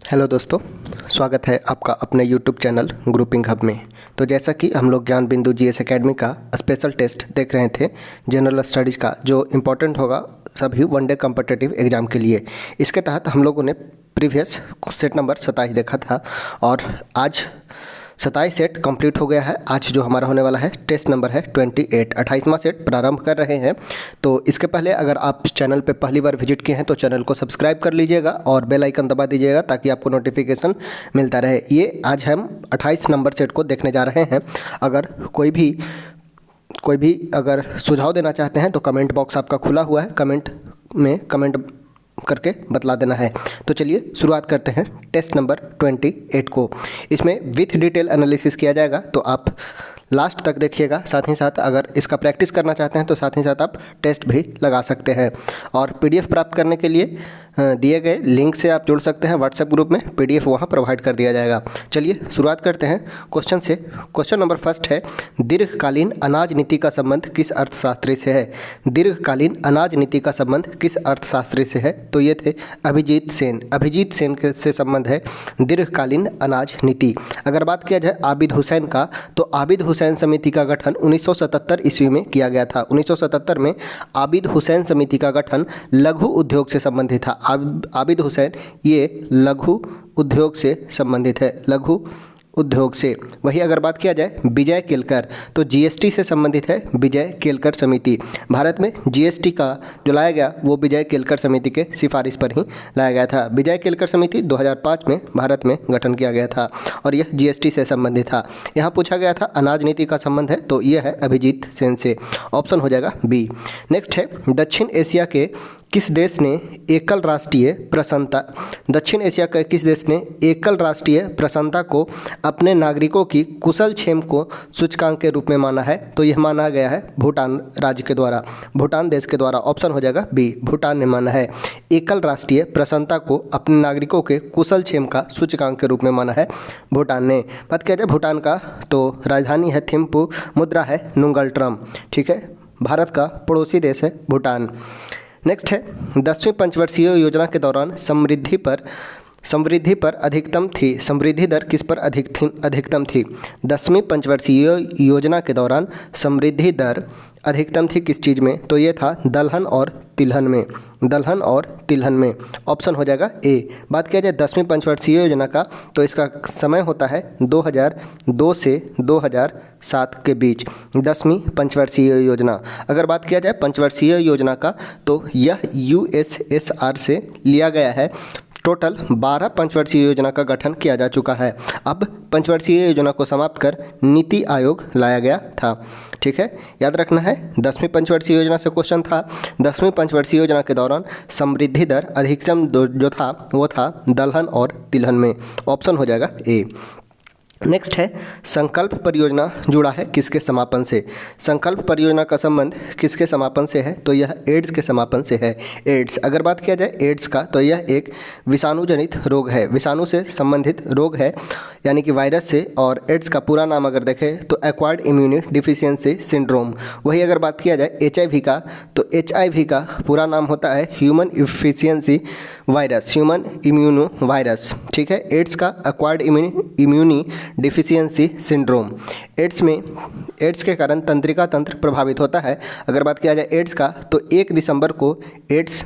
Hello दोस्तों, स्वागत है आपका अपने यूट्यूब चैनल ग्रुपिंग हब में। तो जैसा कि हम लोग ज्ञान बिंदु जीएस एकेडमी का स्पेशल टेस्ट देख रहे थे जनरल स्टडीज़ का, जो इम्पोर्टेंट होगा सभी वनडे कॉम्पिटिटिव एग्ज़ाम के लिए। इसके तहत हम लोगों ने प्रीवियस सेट नंबर 27 देखा था और आज 27 सेट कंप्लीट हो गया है। आज जो हमारा होने वाला है टेस्ट नंबर है 28, 28वां सेट प्रारंभ कर रहे हैं। तो इसके पहले अगर आप चैनल पे पहली बार विजिट किए हैं तो चैनल को सब्सक्राइब कर लीजिएगा और बेल आइकन दबा दीजिएगा ताकि आपको नोटिफिकेशन मिलता रहे। ये आज हम 28 नंबर सेट को देखने जा रहे हैं। अगर कोई भी अगर सुझाव देना चाहते हैं तो कमेंट बॉक्स आपका खुला हुआ है, कमेंट में कमेंट करके बतला देना है। तो चलिए शुरुआत करते हैं टेस्ट नंबर 28 को। इसमें विथ डिटेल एनालिसिस किया जाएगा, तो आप लास्ट तक देखिएगा। साथ ही साथ अगर इसका प्रैक्टिस करना चाहते हैं तो साथ ही साथ आप टेस्ट भी लगा सकते हैं। और पीडीएफ प्राप्त करने के लिए दिए गए लिंक से आप जुड़ सकते हैं व्हाट्सएप ग्रुप में, पीडीएफ वहां प्रोवाइड कर दिया जाएगा। चलिए शुरुआत करते हैं क्वेश्चन से। क्वेश्चन नंबर फर्स्ट है, दीर्घकालीन अनाज नीति का संबंध किस अर्थशास्त्री से है? दीर्घकालीन अनाज नीति का संबंध किस अर्थशास्त्री से है? तो ये थे अभिजीत सेन। अभिजीत सेन से संबंध है दीर्घकालीन अनाज नीति। अगर बात किया जाए आबिद हुसैन का, तो आबिद हुसैन समिति का गठन 1977 ईस्वी में किया गया था। 1977 में आबिद हुसैन समिति का गठन लघु उद्योग से संबंधित था। आबिद हुसैन ये लघु उद्योग से संबंधित है, लघु उद्योग से। वही अगर बात किया जाए विजय केलकर, तो जीएसटी से संबंधित है विजय केलकर समिति। भारत में जीएसटी का जो लाया गया वो विजय केलकर समिति के सिफारिश पर ही लाया गया था। विजय केलकर समिति 2005 में भारत में गठन किया गया था और यह जीएसटी से संबंधित था। यहाँ पूछा गया था अनाज नीति का संबंध है, तो यह है अभिजीत सेन से। ऑप्शन हो जाएगा बी। नेक्स्ट है, दक्षिण एशिया के किस देश ने एकल राष्ट्रीय प्रसन्नता दक्षिण एशिया के किस देश ने एकल राष्ट्रीय प्रसन्नता को अपने नागरिकों की कुशल क्षेम को सूचकांक के रूप में माना है? तो यह माना गया है भूटान राज्य के द्वारा, भूटान देश के द्वारा। ऑप्शन हो जाएगा बी, भूटान ने माना है एकल राष्ट्रीय प्रसन्नता को अपने नागरिकों के कुशल क्षेम का सूचकांक के रूप में माना है भूटान ने। बात किया जाए भूटान का, तो राजधानी है थिम्पू, मुद्रा है नुंगलट्रम। ठीक है, भारत का पड़ोसी देश है भूटान। नेक्स्ट है, 10वीं पंचवर्षीय योजना के दौरान समृद्धि पर अधिकतम थी। समृद्धि दर किस पर अधिकतम थी? 10वीं पंचवर्षीय योजना के दौरान समृद्धि दर अधिकतम थी किस चीज़ में? तो ये था दलहन और तिलहन में, दलहन और तिलहन में। ऑप्शन हो जाएगा ए। बात किया जाए 10वीं पंचवर्षीय योजना का, तो इसका समय होता है 2002 से 2007 के बीच, 10वीं पंचवर्षीय योजना। अगर बात किया जाए पंचवर्षीय योजना का, तो यह यूएसएसआर से लिया गया है। टोटल 12 पंचवर्षीय योजना का गठन किया जा चुका है। अब पंचवर्षीय योजना को समाप्त कर नीति आयोग लाया गया था। ठीक है, याद रखना है 10वीं पंचवर्षीय योजना से क्वेश्चन था। 10वीं पंचवर्षीय योजना के दौरान समृद्धि दर अधिकतम जो था वो था दलहन और तिलहन में। ऑप्शन हो जाएगा ए। नेक्स्ट है, संकल्प परियोजना जुड़ा है किसके समापन से? संकल्प परियोजना का संबंध किसके समापन से है? तो यह एड्स के समापन से है। एड्स, अगर बात किया जाए एड्स का, तो यह एक विषाणुजनित रोग है, विषाणु से संबंधित रोग है, यानी कि वायरस से। और एड्स का पूरा नाम अगर देखें तो एक्वायर्ड इम्यूनी डिफिशियंसी सिंड्रोम। वही अगर बात किया जाए एचआईवी का, तो एचआईवी का पूरा नाम होता है human efficiency virus, human immuno virus. ठीक है, एड्स का acquired immune deficiency syndrome. AIDS के कारण तंत्रिका तंत्र प्रभावित होता है। अगर बात किया जाए एड्स का, तो 1 दिसंबर को एड्स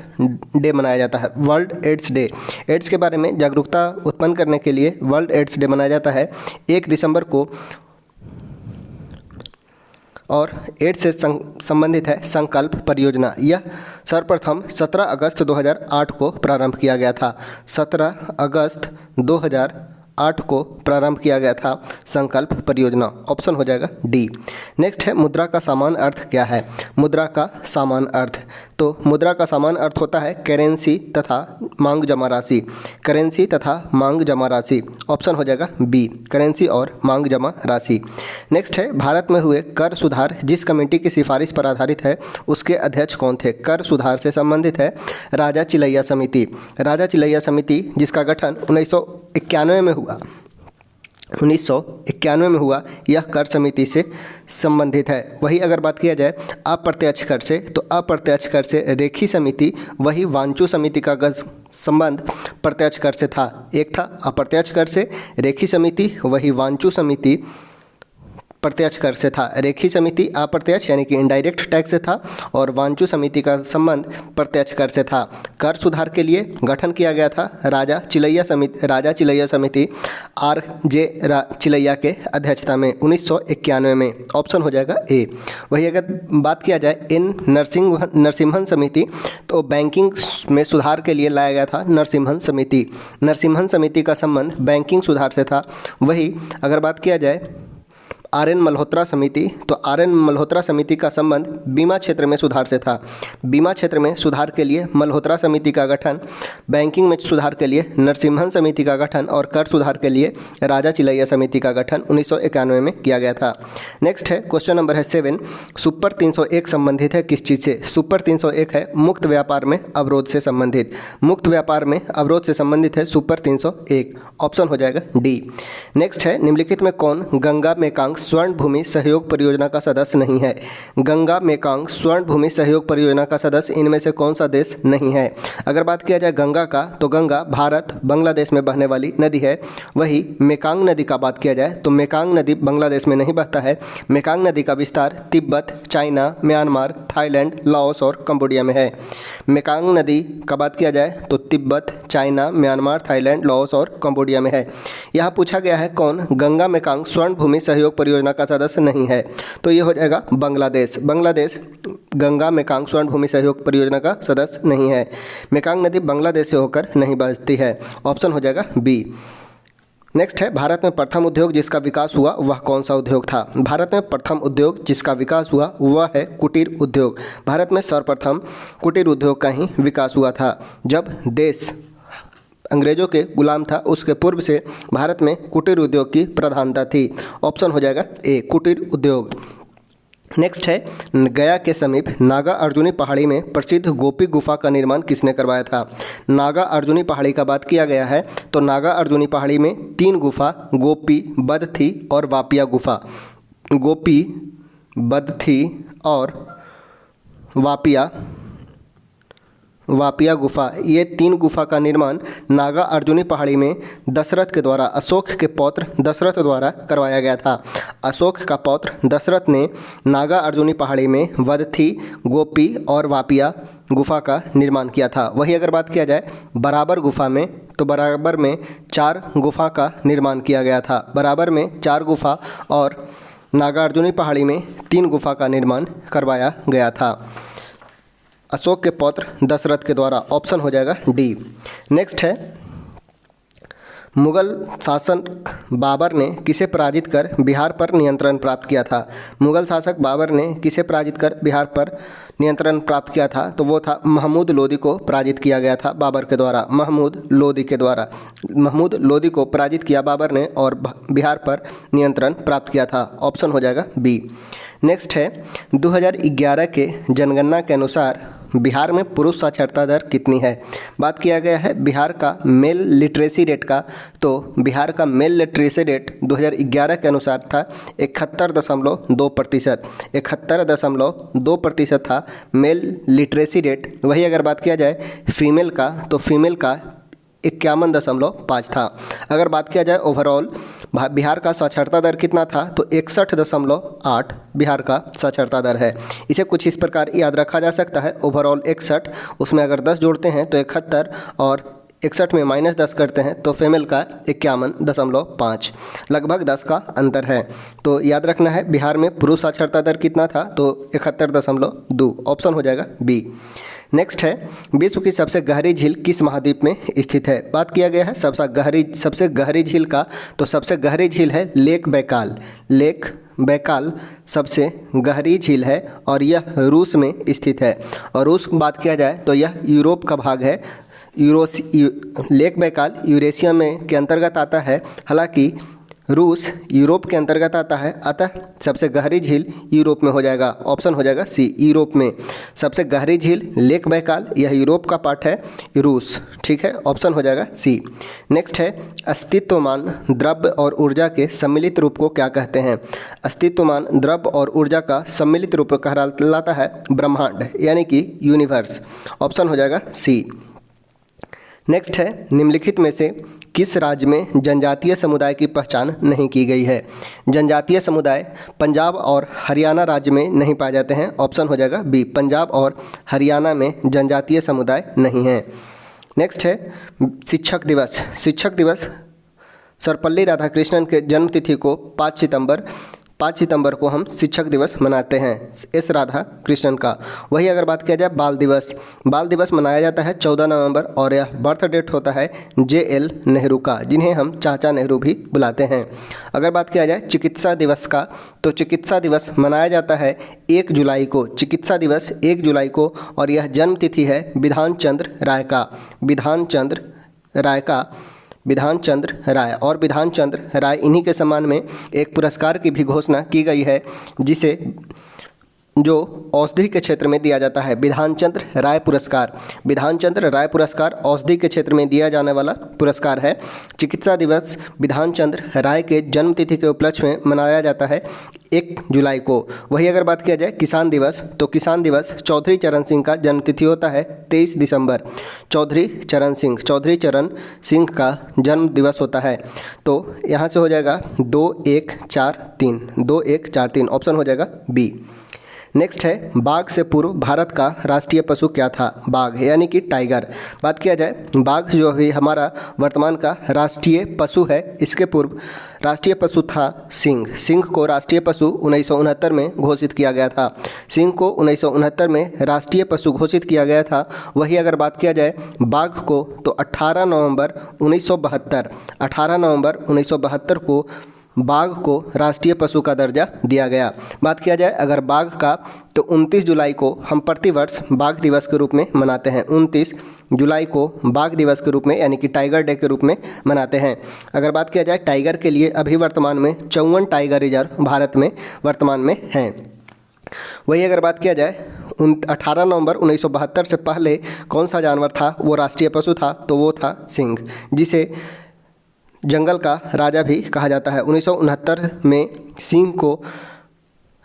डे मनाया जाता है, वर्ल्ड एड्स डे। एड्स के बारे में जागरूकता उत्पन्न करने के लिए वर्ल्ड एड्स डे मनाया जाता है 1 दिसंबर को। और एड्स से संबंधित है संकल्प परियोजना। यह सर्वप्रथम 17 अगस्त 2008 को प्रारंभ किया गया था। 17 अगस्त 2008 को प्रारंभ किया गया था संकल्प परियोजना। ऑप्शन हो जाएगा डी। नेक्स्ट है, मुद्रा का समान अर्थ क्या है? मुद्रा का समान अर्थ, तो मुद्रा का समान अर्थ होता है करेंसी तथा मांग जमा राशि, करेंसी तथा मांग जमा राशि। ऑप्शन हो जाएगा बी, करेंसी और मांग जमा राशि। नेक्स्ट है, भारत में हुए कर सुधार जिस कमेटी की सिफारिश पर आधारित है उसके अध्यक्ष कौन थे? कर सुधार से संबंधित है राजा चिलैया समिति। राजा चिलैया समिति जिसका गठन 1991 में हुआ, 1991 में हुआ, यह कर समिति से संबंधित है। वही अगर बात किया जाए अप्रत्यक्ष कर से, तो अप्रत्यक्ष कर से रेखी समिति, वही वांचू समिति का संबंध प्रत्यक्ष कर से था। एक था अप्रत्यक्ष कर से, रेखी समिति, वही वांचू समिति प्रत्यक्ष कर से था। रेखी समिति अप्रत्यक्ष यानी कि इनडायरेक्ट टैक्स से था और वांचू समिति का संबंध प्रत्यक्ष कर से था। कर सुधार के लिए गठन किया गया था राजा चिलैया समिति RJ चिलैया के अध्यक्षता में 1991 में। ऑप्शन हो जाएगा ए। वही अगर बात किया जाए N नरसिम्हन समिति, तो बैंकिंग में सुधार के लिए लाया गया था नरसिम्हन समिति। नरसिम्हन समिति का संबंध बैंकिंग सुधार से था। वही अगर बात किया जाए RN मल्होत्रा समिति, तो RN मल्होत्रा समिति का संबंध बीमा क्षेत्र में सुधार से था। बीमा क्षेत्र में सुधार के लिए मल्होत्रा समिति का गठन, बैंकिंग में सुधार के लिए नरसिम्हन समिति का गठन और कर सुधार के लिए राजा चिलैया समिति का गठन 1991 में किया गया था। नेक्स्ट है क्वेश्चन नंबर है 7। सुपर 301 संबंधित है किस चीज़ से? सुपर 301 है मुक्त व्यापार में अवरोध से संबंधित। मुक्त व्यापार में अवरोध से संबंधित है सुपर 301। ऑप्शन हो जाएगा डी। नेक्स्ट है निम्नलिखित में कौन गंगा मेकांग स्वर्ण भूमि सहयोग परियोजना का सदस्य नहीं है? गंगा मेकांग स्वर्ण भूमि सहयोग परियोजना का सदस्य इनमें से कौन सा देश नहीं है? अगर बात किया जाए गंगा का, तो गंगा भारत बांग्लादेश में बहने वाली नदी है। वही मेकांग नदी का बात किया जाए तो मेकांग नदी बांग्लादेश में नहीं बहता है। मेकांग नदी का विस्तार Tibet, China, Myanmar, Thailand, Laos और कंबोडिया में है। मेकांग नदी का बात किया जाए तो Tibet, China, Myanmar, Thailand, Laos और कंबोडिया में है। यहाँ पूछा गया है कौन गंगा मेकांग स्वर्ण भूमि सहयोग परियोजना का सदस्य नहीं है, तो ये हो जाएगा बांग्लादेश। बांग्लादेश गंगा मेकांग स्वर्ण भूमि सहयोग परियोजना का सदस्य नहीं है। मेकांग नदी बांग्लादेश से होकर नहीं बहती है। ऑप्शन हो जाएगा बी। नेक्स्ट है भारत में प्रथम उद्योग जिसका विकास हुआ वह कौन सा उद्योग था? भारत में प्रथम उद्योग जिसका विकास हुआ वह है कुटीर उद्योग। भारत में सर्वप्रथम कुटीर उद्योग का ही विकास हुआ था। जब देश अंग्रेजों के गुलाम था उसके पूर्व से भारत में कुटीर उद्योग की प्रधानता थी। ऑप्शन हो जाएगा ए कुटीर उद्योग। नेक्स्ट है गया के समीप नागा अर्जुनी पहाड़ी में प्रसिद्ध गोपी गुफा का निर्माण किसने करवाया था? नागा अर्जुनी पहाड़ी का बात किया गया है तो नागा अर्जुनी पहाड़ी में 3 गुफा गोपी, बदथी और वापिया गुफा। गोपी, बदथी और वापिया गुफा, ये 3 गुफा का निर्माण नागा अर्जुनी पहाड़ी में दशरथ के द्वारा, अशोक के पौत्र दशरथ द्वारा करवाया गया था। अशोक का पौत्र दशरथ ने नागा अर्जुनी पहाड़ी में वदथी, गोपी और वापिया गुफा का निर्माण किया था। वही अगर बात किया जाए बराबर गुफा में, तो बराबर में 4 गुफा का निर्माण किया गया था। बराबर में 4 गुफा और नागा अर्जुनी पहाड़ी में 3 गुफा का निर्माण करवाया गया था अशोक के पौत्र दशरथ के द्वारा। ऑप्शन हो जाएगा डी। नेक्स्ट है मुगल शासक बाबर ने किसे पराजित कर बिहार पर नियंत्रण प्राप्त किया था? मुगल शासक बाबर ने किसे पराजित कर बिहार पर नियंत्रण प्राप्त किया था? तो वो था महमूद लोदी को पराजित किया गया था बाबर के द्वारा। महमूद लोदी को पराजित किया बाबर ने और बिहार पर नियंत्रण प्राप्त किया था। ऑप्शन हो जाएगा बी। नेक्स्ट है 2011 के जनगणना के अनुसार बिहार में पुरुष साक्षरता दर कितनी है? बात किया गया है बिहार का मेल लिटरेसी रेट का, तो बिहार का मेल लिटरेसी रेट 2011 के अनुसार था 71.2%। 71.2% था मेल लिटरेसी रेट। वही अगर बात किया जाए फीमेल का, तो फीमेल का 51.5 था। अगर बात किया जाए ओवरऑल बिहार का साक्षरता दर कितना था, तो 61.8 बिहार का साक्षरता दर है। इसे कुछ इस प्रकार याद रखा जा सकता है। ओवरऑल 61, उसमें अगर 10 जोड़ते हैं तो 71 और 61 में -10 करते हैं तो फीमेल का 51.5, लगभग 10 का अंतर है। तो याद रखना है बिहार में पुरुष साक्षरता दर कितना था, तो 71.2। ऑप्शन हो जाएगा बी। नेक्स्ट है विश्व की सबसे गहरी झील किस महाद्वीप में स्थित है? बात किया गया है सबसे गहरी झील का, तो सबसे गहरी झील है लेक बैकाल सबसे गहरी झील है और यह रूस में स्थित है। और रूस की बात किया जाए तो यह यूरोप का भाग है। लेक बैकाल यूरेशिया में के अंतर्गत आता है, हालांकि रूस यूरोप के अंतर्गत आता है, अतः सबसे गहरी झील यूरोप में हो जाएगा। ऑप्शन हो जाएगा सी, यूरोप में सबसे गहरी झील लेक बैकाल, यह यूरोप का पार्ट है, रूस। ठीक है, ऑप्शन हो जाएगा सी। नेक्स्ट है अस्तित्वमान द्रव्य और ऊर्जा के सम्मिलित रूप को क्या कहते हैं? अस्तित्वमान द्रव्य और ऊर्जा का सम्मिलित रूप कहलाता है ब्रह्मांड, यानी कि यूनिवर्स। ऑप्शन हो जाएगा सी। नेक्स्ट है, निम्नलिखित में से किस राज्य में जनजातीय समुदाय की पहचान नहीं की गई है? जनजातीय समुदाय पंजाब और हरियाणा राज्य में नहीं पाए जाते हैं। ऑप्शन हो जाएगा बी, पंजाब और हरियाणा में जनजातीय समुदाय नहीं है। नेक्स्ट है शिक्षक दिवस। शिक्षक दिवस सर्वपल्ली राधाकृष्णन के जन्मतिथि को 5 सितंबर को हम शिक्षक दिवस मनाते हैं, एस राधा कृष्णन का। वही अगर बात किया जाए बाल दिवस मनाया जाता है 14 नवंबर और यह बर्थ डेट होता है JL नेहरू का, जिन्हें हम चाचा नेहरू भी बुलाते हैं। अगर बात किया जाए चिकित्सा दिवस का, तो चिकित्सा दिवस मनाया जाता है 1 जुलाई को। चिकित्सा दिवस 1 जुलाई को और यह जन्म तिथि है बिधान चंद्र राय और बिधान चंद्र राय इन्हीं के सम्मान में एक पुरस्कार की भी घोषणा की गई है, जिसे जो औषधि के क्षेत्र में दिया जाता है, बिधान चंद्र राय पुरस्कार औषधि के क्षेत्र में दिया जाने वाला पुरस्कार है। चिकित्सा दिवस बिधान चंद्र राय के जन्म तिथि के उपलक्ष्य में मनाया जाता है 1 जुलाई को। वही अगर बात किया जाए किसान दिवस, तो किसान दिवस चौधरी चरण सिंह का जन्म तिथि होता है 23 दिसंबर। चौधरी चरण सिंह का जन्म दिवस होता है। तो यहाँ से हो जाएगा 2143 ऑप्शन हो जाएगा बी। नेक्स्ट है, बाघ से पूर्व भारत का राष्ट्रीय पशु क्या था? बाघ यानी कि टाइगर। बात किया जाए बाघ जो भी हमारा वर्तमान का राष्ट्रीय पशु है, इसके पूर्व राष्ट्रीय पशु था सिंह। सिंह को राष्ट्रीय पशु 1969 में घोषित किया गया था। सिंह को 1969 में राष्ट्रीय पशु घोषित किया गया था। वही अगर बात किया जाए बाघ को, तो 18 नवंबर 1972 को बाघ को राष्ट्रीय पशु का दर्जा दिया गया। बात किया जाए अगर बाघ का, तो 29 जुलाई को हम प्रतिवर्ष बाघ दिवस के रूप में मनाते हैं। 29 जुलाई को बाघ दिवस के रूप में यानी कि टाइगर डे के रूप में मनाते हैं। अगर बात किया जाए टाइगर के लिए, अभी वर्तमान में 54 टाइगर रिजर्व भारत में वर्तमान में हैं। वही अगर बात किया जाए 18 नवंबर 1972 से पहले कौन सा जानवर था वो राष्ट्रीय पशु था, तो वो था सिंह, जिसे जंगल का राजा भी कहा जाता है। 1969 में सिंह को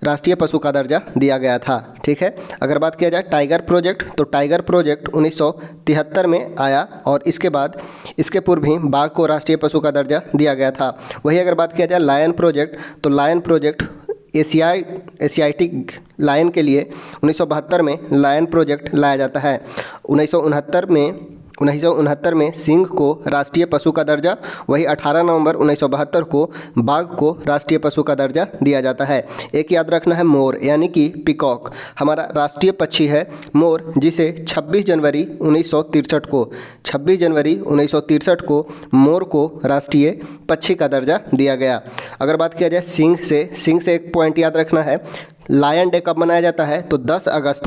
राष्ट्रीय पशु का दर्जा दिया गया था। ठीक है। अगर बात किया जाए टाइगर प्रोजेक्ट, तो टाइगर प्रोजेक्ट 1973 में आया और इसके बाद इसके पूर्व भी बाघ को राष्ट्रीय पशु का दर्जा दिया गया था। वही अगर बात किया जाए लायन प्रोजेक्ट, तो लायन प्रोजेक्ट एशियाटिक लायन के लिए 1972 में लायन प्रोजेक्ट लाया जाता है। 1969 में सिंह को राष्ट्रीय पशु का दर्जा, वही 18 नवंबर 1972 को बाघ को राष्ट्रीय पशु का दर्जा दिया जाता है। एक याद रखना है मोर यानी कि पीकॉक हमारा राष्ट्रीय पक्षी है मोर, जिसे 26 जनवरी 1963 को मोर को राष्ट्रीय पक्षी का दर्जा दिया गया। अगर बात किया जाए सिंह से एक पॉइंट याद रखना है, लायन डे कब मनाया जाता है, तो 10 अगस्त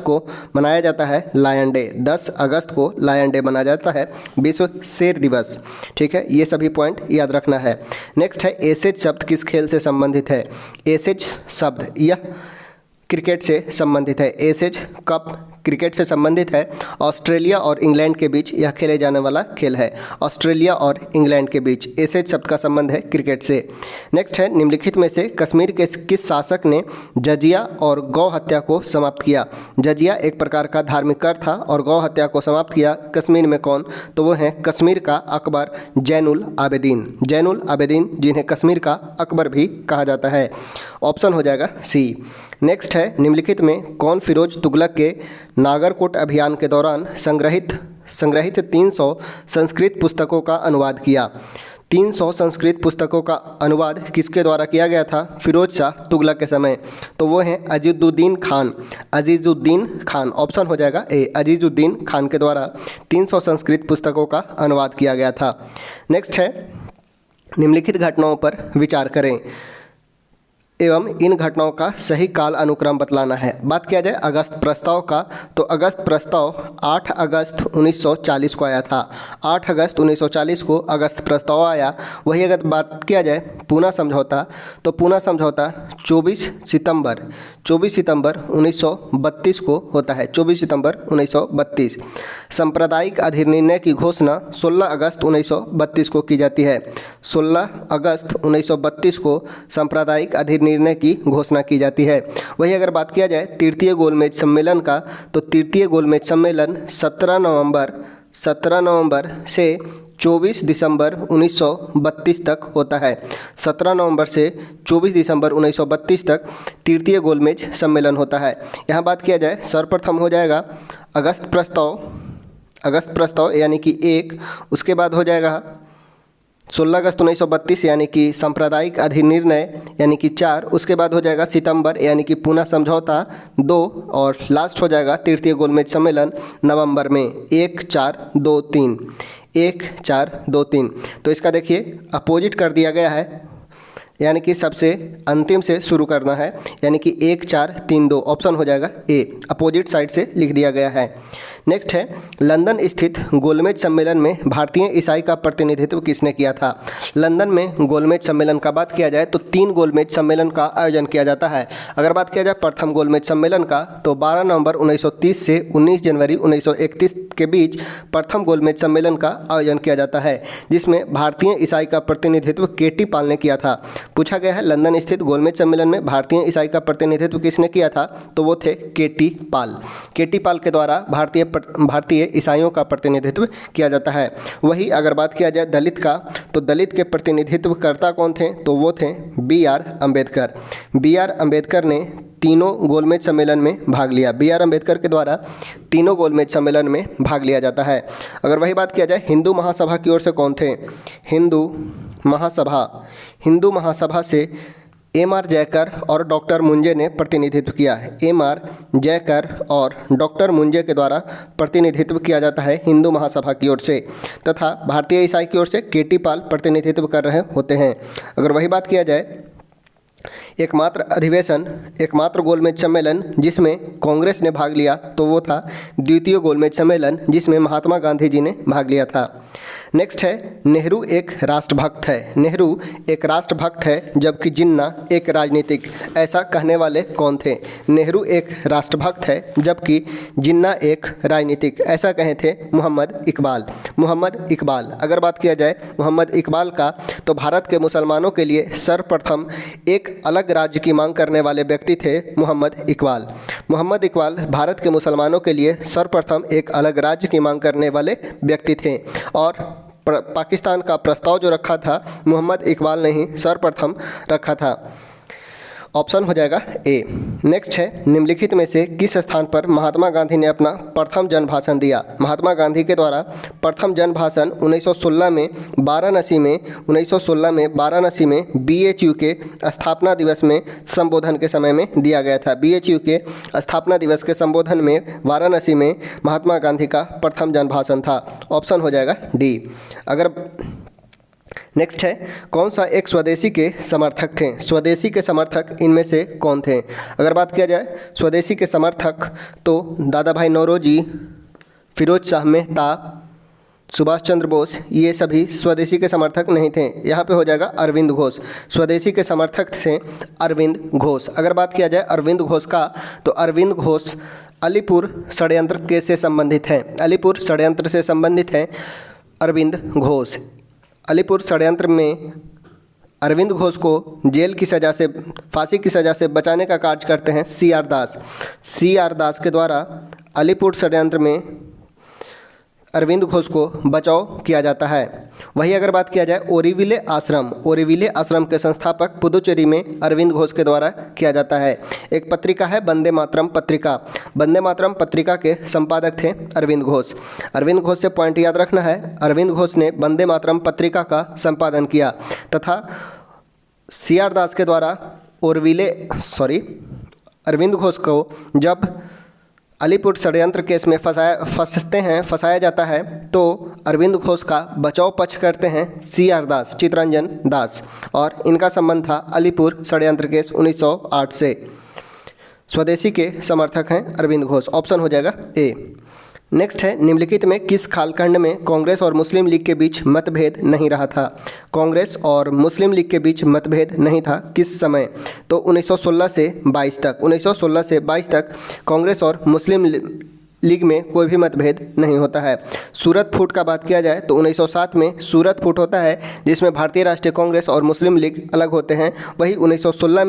को मनाया जाता है लायन डे। 10 अगस्त को लायन डे मनाया जाता है, विश्व शेर दिवस। ठीक है, ये सभी पॉइंट याद रखना है। नेक्स्ट है एसेज शब्द किस खेल से संबंधित है? एसेज शब्द यह क्रिकेट से संबंधित है। एसेज कप क्रिकेट से संबंधित है। ऑस्ट्रेलिया और इंग्लैंड के बीच यह खेले जाने वाला खेल है। ऑस्ट्रेलिया और इंग्लैंड के बीच एसेज शब्द का संबंध है क्रिकेट से। नेक्स्ट है निम्नलिखित में से कश्मीर के किस शासक ने जजिया और गौ हत्या को समाप्त किया? जजिया एक प्रकार का धार्मिक कर था और गौ हत्या को समाप्त किया कश्मीर में कौन? तो वो है कश्मीर का अकबर जैनुल आबेदीन, जिन्हें कश्मीर का अकबर भी कहा जाता है। ऑप्शन हो जाएगा सी। नेक्स्ट है निम्नलिखित में कौन फिरोज तुगलक के नागरकोट अभियान के दौरान संग्रहित 300 संस्कृत पुस्तकों का अनुवाद किया? 300 संस्कृत पुस्तकों का अनुवाद किसके द्वारा किया गया था फिरोज शाह तुगलक के समय? तो वो हैं अजीजुद्दीन खान। ऑप्शन हो जाएगा ए, अजीजुद्दीन खान के द्वारा 300 संस्कृत पुस्तकों का अनुवाद किया गया था। नेक्स्ट है निम्नलिखित घटनाओं पर विचार करें एवं इन घटनाओं का सही काल अनुक्रम बतलाना है। बात किया जाए अगस्त प्रस्ताव का, तो अगस्त प्रस्ताव 8 अगस्त 1940 को आया था। 8 अगस्त 1940 को अगस्त प्रस्ताव आया। वही अगर बात किया जाए पूना समझौता, तो पूना समझौता 24 सितंबर 1932 को होता है। 24 सितंबर 1932। सांप्रदायिक अधिनिर्णय की घोषणा 16 अगस्त 1932 को की जाती है। 16 अगस्त 1932 को सांप्रदायिक अधिनिर्णय की घोषणा की जाती है। वही अगर बात किया जाए तृतीय गोलमेज सम्मेलन का, तो तृतीय गोलमेज सम्मेलन 17 नवंबर 17 नवंबर से 24 दिसंबर 1932 तक होता है। 17 नवंबर से 24 दिसंबर 1932 तक तृतीय गोलमेज सम्मेलन होता है। यहाँ बात किया जाए सर्वप्रथम हो जाएगा अगस्त प्रस्ताव यानी कि 1, उसके बाद हो जाएगा 16 अगस्त 1932 यानी कि सांप्रदायिक अधिनिर्णय यानी कि 4, उसके बाद हो जाएगा सितंबर यानी कि पुनः समझौता 2, और लास्ट हो जाएगा तृतीय गोलमेज सम्मेलन नवंबर में 1, 4, 2, 3, 1, 4, 2, 3। तो इसका देखिए अपोजिट कर दिया गया है, यानी कि सबसे अंतिम से शुरू करना है, यानी कि 1, 4, 3, 2 ऑप्शन हो जाएगा ए, अपोजिट साइड से लिख दिया गया है। नेक्स्ट है लंदन स्थित गोलमेज सम्मेलन में भारतीय ईसाई का प्रतिनिधित्व किसने किया था। लंदन में गोलमेज सम्मेलन का बात किया जाए तो 3 गोलमेज सम्मेलन का आयोजन किया जाता है। अगर बात किया जाए प्रथम गोलमेज सम्मेलन का तो 12 नवंबर 1930 से 19 जनवरी 1931 के बीच प्रथम गोलमेज सम्मेलन का आयोजन किया जाता है, जिसमें भारतीय ईसाई का प्रतिनिधित्व केटी पाल ने किया था। पूछा गया है लंदन स्थित गोलमेज सम्मेलन में भारतीय ईसाई का प्रतिनिधित्व किसने किया था, तो वो थे केटी पाल। केटी पाल के द्वारा भारतीय ईसाइयों का प्रतिनिधित्व किया जाता है। वही अगर बात किया जाए दलित का तो दलित के प्रतिनिधित्वकर्ता कौन थे, तो वो थे B.R. अम्बेडकर। B.R. अम्बेडकर ने तीनों गोलमेज सम्मेलन में भाग लिया। B.R. अम्बेडकर के द्वारा तीनों गोलमेज सम्मेलन में भाग लिया जाता है। अगर वही बात किया जाए हिंदू महासभा की ओर से कौन थे, हिंदू महासभा से M.R. जयकर और डॉक्टर मुंजे ने प्रतिनिधित्व किया है। M.R. जयकर और डॉक्टर मुंजे के द्वारा प्रतिनिधित्व किया जाता है हिंदू महासभा की ओर से, तथा भारतीय ईसाई की ओर से केटी पाल प्रतिनिधित्व कर रहे होते हैं। अगर वही बात किया जाए एकमात्र गोलमेज सम्मेलन जिसमें कांग्रेस ने भाग लिया तो वो था द्वितीय गोलमेज सम्मेलन, जिसमें महात्मा गांधी जी ने भाग लिया था। नेक्स्ट है नेहरू एक राष्ट्रभक्त है। नेहरू एक राष्ट्रभक्त है जबकि जिन्ना एक राजनीतिक, ऐसा कहने वाले कौन थे। नेहरू एक राष्ट्रभक्त है जबकि जिन्ना एक राजनीतिक, ऐसा कहे थे मोहम्मद इकबाल। अगर बात किया जाए मोहम्मद इकबाल का तो भारत के मुसलमानों के लिए सर्वप्रथम एक अलग राज्य की मांग करने वाले व्यक्ति थे मोहम्मद इकबाल भारत के मुसलमानों के लिए सर्वप्रथम एक अलग राज्य की मांग करने वाले व्यक्ति थे, और पाकिस्तान का प्रस्ताव जो रखा था मोहम्मद इकबाल ने ही सर्वप्रथम रखा था। ऑप्शन हो जाएगा ए। नेक्स्ट है निम्नलिखित में से किस स्थान पर महात्मा गांधी ने अपना प्रथम जन भाषण दिया। महात्मा गांधी के द्वारा प्रथम जन भाषण 1916 में वाराणसी में BHU के स्थापना दिवस में संबोधन के समय में दिया गया था। BHU के स्थापना दिवस के संबोधन में वाराणसी में महात्मा गांधी का प्रथम जन भाषण था। ऑप्शन हो जाएगा डी। अगर नेक्स्ट है कौन सा एक स्वदेशी के समर्थक थे। स्वदेशी के समर्थक इनमें से कौन थे। अगर बात किया जाए स्वदेशी के समर्थक तो दादा भाई नौरोजी, फिरोज शाह मेहता, सुभाष चंद्र बोस, ये सभी स्वदेशी के समर्थक नहीं थे। यहाँ पे हो जाएगा अरविंद घोष। स्वदेशी के समर्थक थे अरविंद घोष। अगर बात किया जाए अरविंद घोष का तो अरविंद घोष अलीपुर षड्यंत्र केस से संबंधित हैं। अलीपुर षड्यंत्र से संबंधित हैं अरविंद घोष। अलीपुर षड्यंत्र में अरविंद घोष को जेल की सज़ा से, फांसी की सज़ा से बचाने का कार्य करते हैं C.R. दास। C.R. दास के द्वारा अलीपुर षड्यंत्र में अरविंद घोष को बचाव किया जाता है। वही अगर बात किया जाए ओरीविले आश्रम के संस्थापक पुदुचेरी में अरविंद घोष के द्वारा किया जाता है। एक पत्रिका है वंदे मातरम पत्रिका के संपादक थे अरविंद घोष। अरविंद घोष से पॉइंट याद रखना है, अरविंद घोष ने वंदे मातरम पत्रिका का संपादन किया तथा C.R. दास के द्वारा अरविंद घोष को जब अलीपुर षड्यंत्र केस में फंसाया जाता है तो अरविंद घोष का बचाव पक्ष करते हैं C.R. दास, चितरंजन दास, और इनका संबंध था अलीपुर षड्यंत्र केस 1908 से। स्वदेशी के समर्थक हैं अरविंद घोष। ऑप्शन हो जाएगा ए। नेक्स्ट है निम्नलिखित में किस कालखंड में कांग्रेस और मुस्लिम लीग के बीच मतभेद नहीं रहा था। कांग्रेस और मुस्लिम लीग के बीच मतभेद नहीं था किस समय, तो 1916 से 22 तक कांग्रेस और मुस्लिम लीग में कोई भी मतभेद नहीं होता है। सूरत फूट का बात किया जाए तो 1907 में सूरत फूट होता है जिसमें भारतीय राष्ट्रीय कांग्रेस और मुस्लिम लीग अलग होते हैं। वही 1916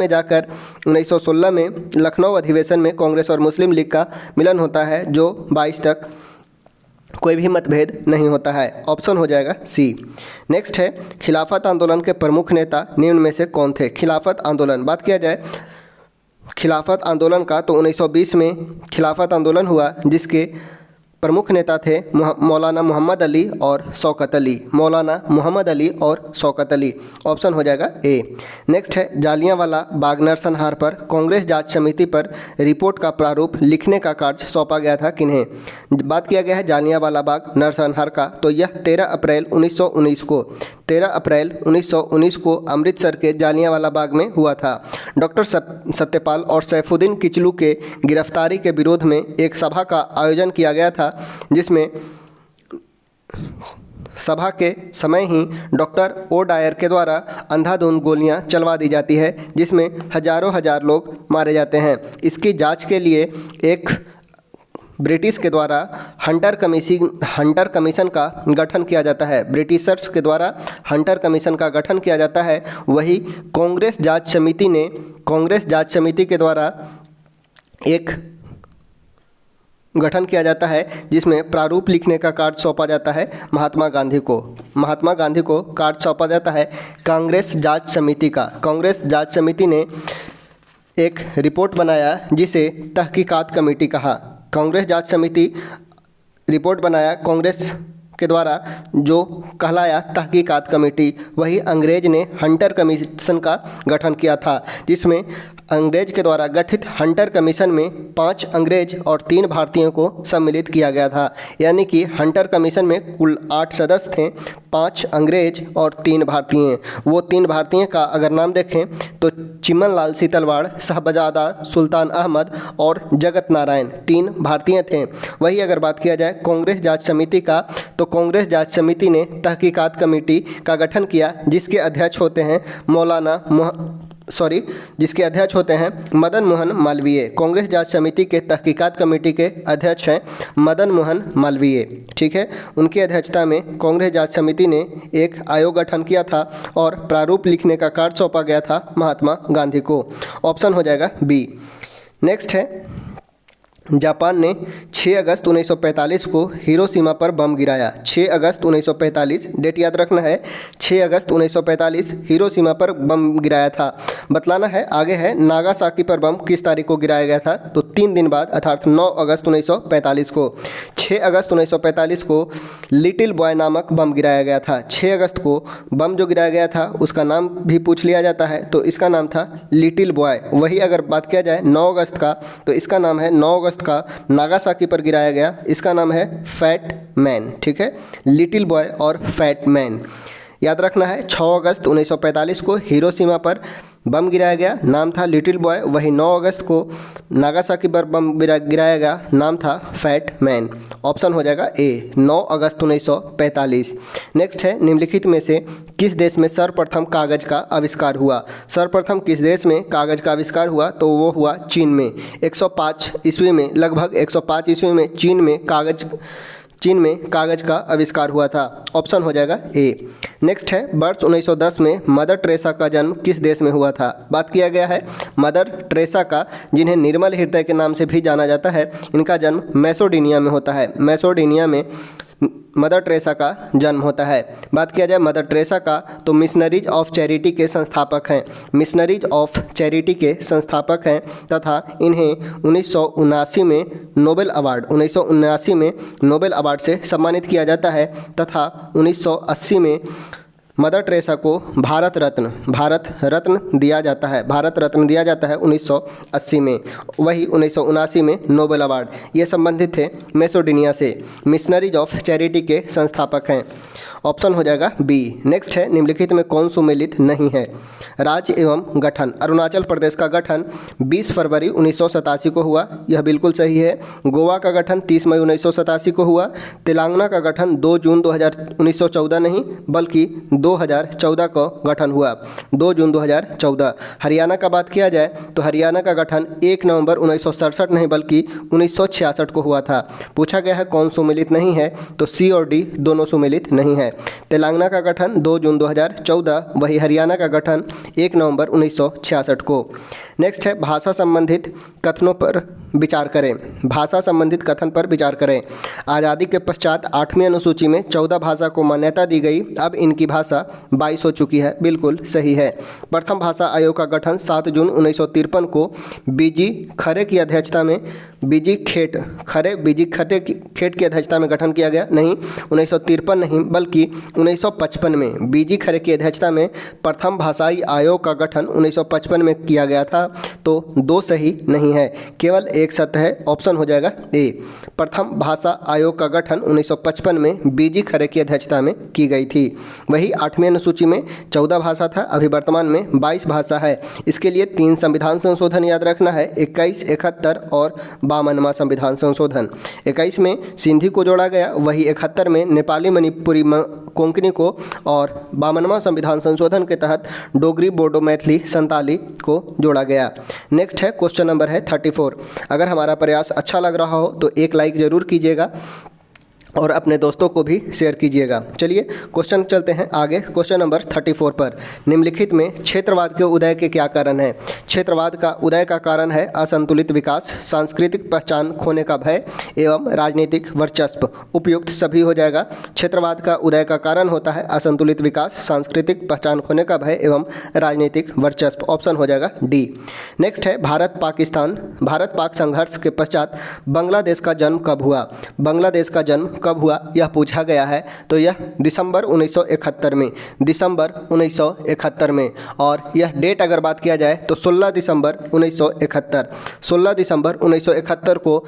में लखनऊ अधिवेशन में कांग्रेस और मुस्लिम लीग का मिलन होता है जो 22 तक कोई भी मतभेद नहीं होता है। ऑप्शन हो जाएगा सी। नेक्स्ट है, खिलाफत आंदोलन के प्रमुख नेता निम्न में से कौन थे? खिलाफत आंदोलन, बात किया जाए खिलाफत आंदोलन का तो 1920 में खिलाफत आंदोलन हुआ, जिसके प्रमुख नेता थे मौलाना मोहम्मद अली और शौकत अली। मौलाना मोहम्मद अली और शौकत अली। ऑप्शन हो जाएगा ए। नेक्स्ट है, जालियांवाला बाग नरसंहार पर कांग्रेस जांच समिति पर रिपोर्ट का प्रारूप लिखने का कार्य सौंपा गया था किन्हें? बात किया गया है जालियांवाला बाग नरसंहार का, तो यह 13 अप्रैल 1919 को अमृतसर के जालियांवाला बाग में हुआ था। डॉक्टर सत्यपाल और सैफुद्दीन किचलू के गिरफ्तारी के विरोध में एक सभा का आयोजन किया गया था, जिसमें सभा के समय ही डॉक्टर ओ डायर के द्वारा अंधाधुंध गोलियां चलवा दी जाती है, जिसमें हजार लोग मारे जाते हैं। इसकी जांच के लिए एक ब्रिटिश के द्वारा हंटर कमीशन का गठन किया जाता है। ब्रिटिशर्स के द्वारा हंटर कमीशन का गठन किया जाता है। वही कांग्रेस जांच समिति के द्वारा एक गठन किया जाता है, जिसमें प्रारूप लिखने का कार्य सौंपा जाता है महात्मा गांधी को कार्य सौंपा जाता है कांग्रेस जांच समिति का। कांग्रेस जांच समिति ने एक रिपोर्ट बनाया, जिसे तहकीकात कमेटी कहा। कांग्रेस जांच समिति रिपोर्ट बनाया कांग्रेस के द्वारा, जो कहलाया तहकीकात कमेटी। वही अंग्रेज ने हंटर कमीशन का गठन किया था, जिसमें अंग्रेज के द्वारा गठित हंटर कमीशन में 5 अंग्रेज और 3 भारतीयों को सम्मिलित किया गया था। यानी कि हंटर कमीशन में कुल 8 सदस्य थे, 5 अंग्रेज और 3 भारतीय। वो 3 भारतीय का अगर नाम देखें तो चिमन लाल सीतलवाड़, शहबजादा सुल्तान अहमद और जगत नारायण, 3 भारतीय थे। वही अगर बात किया जाए कांग्रेस जांच समिति का, तो कांग्रेस जांच समिति ने तहकीकात कमेटी का गठन किया, जिसके अध्यक्ष होते हैं मदन मोहन मालवीय। कांग्रेस जांच समिति के तहकीकात कमेटी के अध्यक्ष हैं मदन मोहन मालवीय। ठीक है, उनकी अध्यक्षता में कांग्रेस जांच समिति ने एक आयोग गठन किया था और प्रारूप लिखने का कार्य सौंपा गया था महात्मा गांधी को। ऑप्शन हो जाएगा बी। नेक्स्ट है, जापान ने 6 अगस्त 1945 को हिरोशिमा पर बम गिराया। 6 अगस्त 1945, डेट याद रखना है, 6 अगस्त 1945 हिरोशिमा पर बम गिराया था। बतलाना है आगे है नागासाकी पर बम किस तारीख को गिराया गया था, तो 3 दिन बाद अर्थात 9 अगस्त 1945 को। 6 अगस्त 1945 को लिटिल बॉय नामक बम गिराया गया था। 6 अगस्त को बम जो गिराया गया था उसका नाम भी पूछ लिया जाता है, तो इसका नाम था लिटिल बॉय। वही अगर बात किया जाए 9 अगस्त का, तो इसका नाम है 9 अगस्त का नागासाकी पर गिराया गया, इसका नाम है फैट मैन। ठीक है, लिटिल बॉय और फैट मैन याद रखना है। 6 अगस्त 1945 को हिरोशिमा पर बम गिराया गया, नाम था लिटिल बॉय। वही 9 अगस्त को नागासाकी पर बम गिराया गया, नाम था फैट मैन। ऑप्शन हो जाएगा ए, 9 अगस्त 1945। नेक्स्ट है, निम्नलिखित में से किस देश में सर्वप्रथम कागज़ का आविष्कार हुआ? सर्वप्रथम किस देश में कागज़ का आविष्कार हुआ, तो वो हुआ चीन में। 105 ईस्वी में, लगभग 105 ईस्वी में चीन में कागज़ का आविष्कार हुआ था। ऑप्शन हो जाएगा ए। नेक्स्ट है, वर्ष 1910 में मदर टेरेसा का जन्म किस देश में हुआ था? बात किया गया है मदर टेरेसा का, जिन्हें निर्मल हृदय के नाम से भी जाना जाता है। इनका जन्म मैसेडोनिया में होता है। मैसेडोनिया में मदर टेरेसा का जन्म होता है। बात किया जाए मदर टेरेसा का, तो मिशनरीज ऑफ चैरिटी के संस्थापक हैं। मिशनरीज ऑफ चैरिटी के संस्थापक हैं तथा इन्हें 1979 में नोबेल अवार्ड से सम्मानित किया जाता है तथा 1980 में मदर टेरेसा को भारत रत्न दिया जाता है। 1980 में। वही 1979 में नोबेल अवार्ड। ये संबंधित थे मैसेडोनिया से। मिशनरीज ऑफ चैरिटी के संस्थापक हैं। ऑप्शन हो जाएगा बी। नेक्स्ट है, निम्नलिखित में कौन सुमेलित नहीं है? राज्य एवं गठन। अरुणाचल प्रदेश का गठन 20 फरवरी 1987 को हुआ, यह बिल्कुल सही है। गोवा का गठन 30 मई 1987 को हुआ। तेलंगाना का गठन 2 जून 1914 नहीं बल्कि 2014 को गठन हुआ, 2 जून 2014। हरियाणा का बात किया जाए तो हरियाणा का गठन 1 नवंबर 1967 नहीं बल्कि 1966 को हुआ था। पूछा गया है कौन सुमेलित नहीं है, तो सी और डी दोनों सुमेलित नहीं है। तेलंगाना का गठन 2 जून 2014, वही हरियाणा का गठन 1 नवंबर 1966 को। नेक्स्ट है, भाषा संबंधित कथनों पर विचार करें। भाषा संबंधित कथन पर विचार करें। आज़ादी के पश्चात 8वीं अनुसूची में 14 भाषा को मान्यता दी गई, अब इनकी भाषा 22 हो चुकी है। बिल्कुल सही है। प्रथम भाषा आयोग का गठन 7 जून 1953 को बीजी खरे की अध्यक्षता में खेट की अध्यक्षता में गठन किया गया। नहीं, 1953 नहीं बल्कि 1955 में बीजी खरे की अध्यक्षता में प्रथम भाषाई आयोग का गठन 1955 में किया गया था। तो 2 सही नहीं है, केवल एक सत्य है। ऑप्शन हो जाएगा ए। प्रथम भाषा आयोग का गठन 1955 में बीजी खरे की अध्यक्षता में की गई थी। वही 8वीं अनुसूची में 14 भाषा था, अभी वर्तमान में 22 भाषा है। इसके लिए 3 संविधान संशोधन याद रखना है, 21, 71 और 52वां संविधान संशोधन। 21 में सिंधी को जोड़ा गया, वही 71 में नेपाली, मणिपुरी, कोंकणी को, और 52वां संविधान संशोधन के तहत डोगरी, बोडो, मैथिली, संताली को जोड़ा गया। नेक्स्ट है क्वेश्चन नंबर है 34। अगर हमारा प्रयास अच्छा लग रहा हो तो एक लाइक ज़रूर कीजिएगा और अपने दोस्तों को भी शेयर कीजिएगा। चलिए क्वेश्चन चलते हैं आगे। क्वेश्चन नंबर 34 पर निम्नलिखित में क्षेत्रवाद के उदय के क्या कारण है? क्षेत्रवाद का उदय का कारण है असंतुलित विकास, सांस्कृतिक पहचान खोने का भय एवं राजनीतिक वर्चस्व। उपयुक्त सभी हो जाएगा। क्षेत्रवाद का उदय का कारण होता है असंतुलित विकास, सांस्कृतिक पहचान खोने का भय एवं राजनीतिक वर्चस्व। ऑप्शन हो जाएगा डी। नेक्स्ट है भारत पाक संघर्ष के पश्चात बांग्लादेश का जन्म कब हुआ? बांग्लादेश का जन्म कब हुआ यह पूछा गया है, तो यह दिसंबर 1971 में, दिसंबर 1971 में। और यह डेट अगर बात किया जाए तो 16 दिसंबर 1971, 16 दिसंबर 1971 को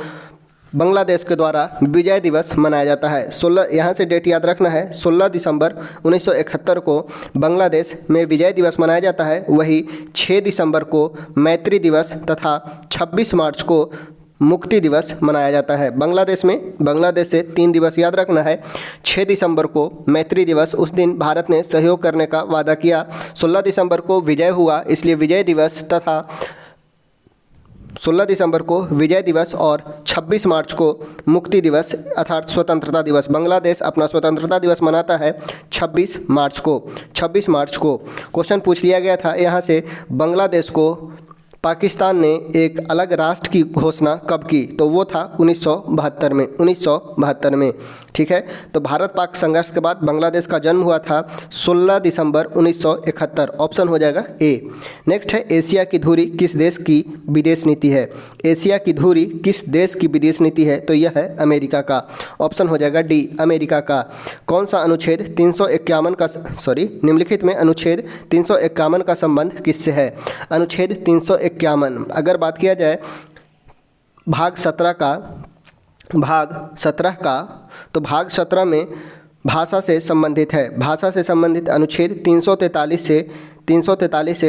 बांग्लादेश के द्वारा विजय दिवस मनाया जाता है। 16, यहाँ से डेट याद रखना है, 16 दिसंबर 1971 को बांग्लादेश में विजय दिवस मनाया जाता है। वही 6 दिसंबर को मैत्री दिवस तथा 26 मार्च को मुक्ति दिवस मनाया जाता है। बांग्लादेश से 3 दिवस याद रखना है। 6 दिसंबर को मैत्री दिवस, उस दिन भारत ने सहयोग करने का वादा किया। 16 दिसंबर को विजय हुआ, इसलिए विजय दिवस, तथा 16 दिसंबर को विजय दिवस और 26 मार्च को मुक्ति दिवस अर्थात स्वतंत्रता दिवस। बांग्लादेश अपना स्वतंत्रता दिवस मनाता है 26 मार्च को। 26 मार्च को क्वेश्चन पूछ लिया गया था यहाँ से, बांग्लादेश को पाकिस्तान ने एक अलग राष्ट्र की घोषणा कब की? तो वो था 1972 में। ठीक है, तो भारत पाक संघर्ष के बाद बांग्लादेश का जन्म हुआ था 16 दिसंबर 1971। ऑप्शन हो जाएगा ए। नेक्स्ट है एशिया की धुरी किस देश की विदेश नीति है? एशिया की धुरी किस देश की विदेश नीति है? तो यह है अमेरिका का। ऑप्शन हो जाएगा डी, अमेरिका का। कौन सा अनुच्छेद 351 का निम्नलिखित में अनुच्छेद 351 का संबंध किससे है? अनुच्छेद 351 अगर बात किया जाए भाग 17 का, तो भाग 17 में भाषा से संबंधित है। भाषा से संबंधित अनुच्छेद 343 से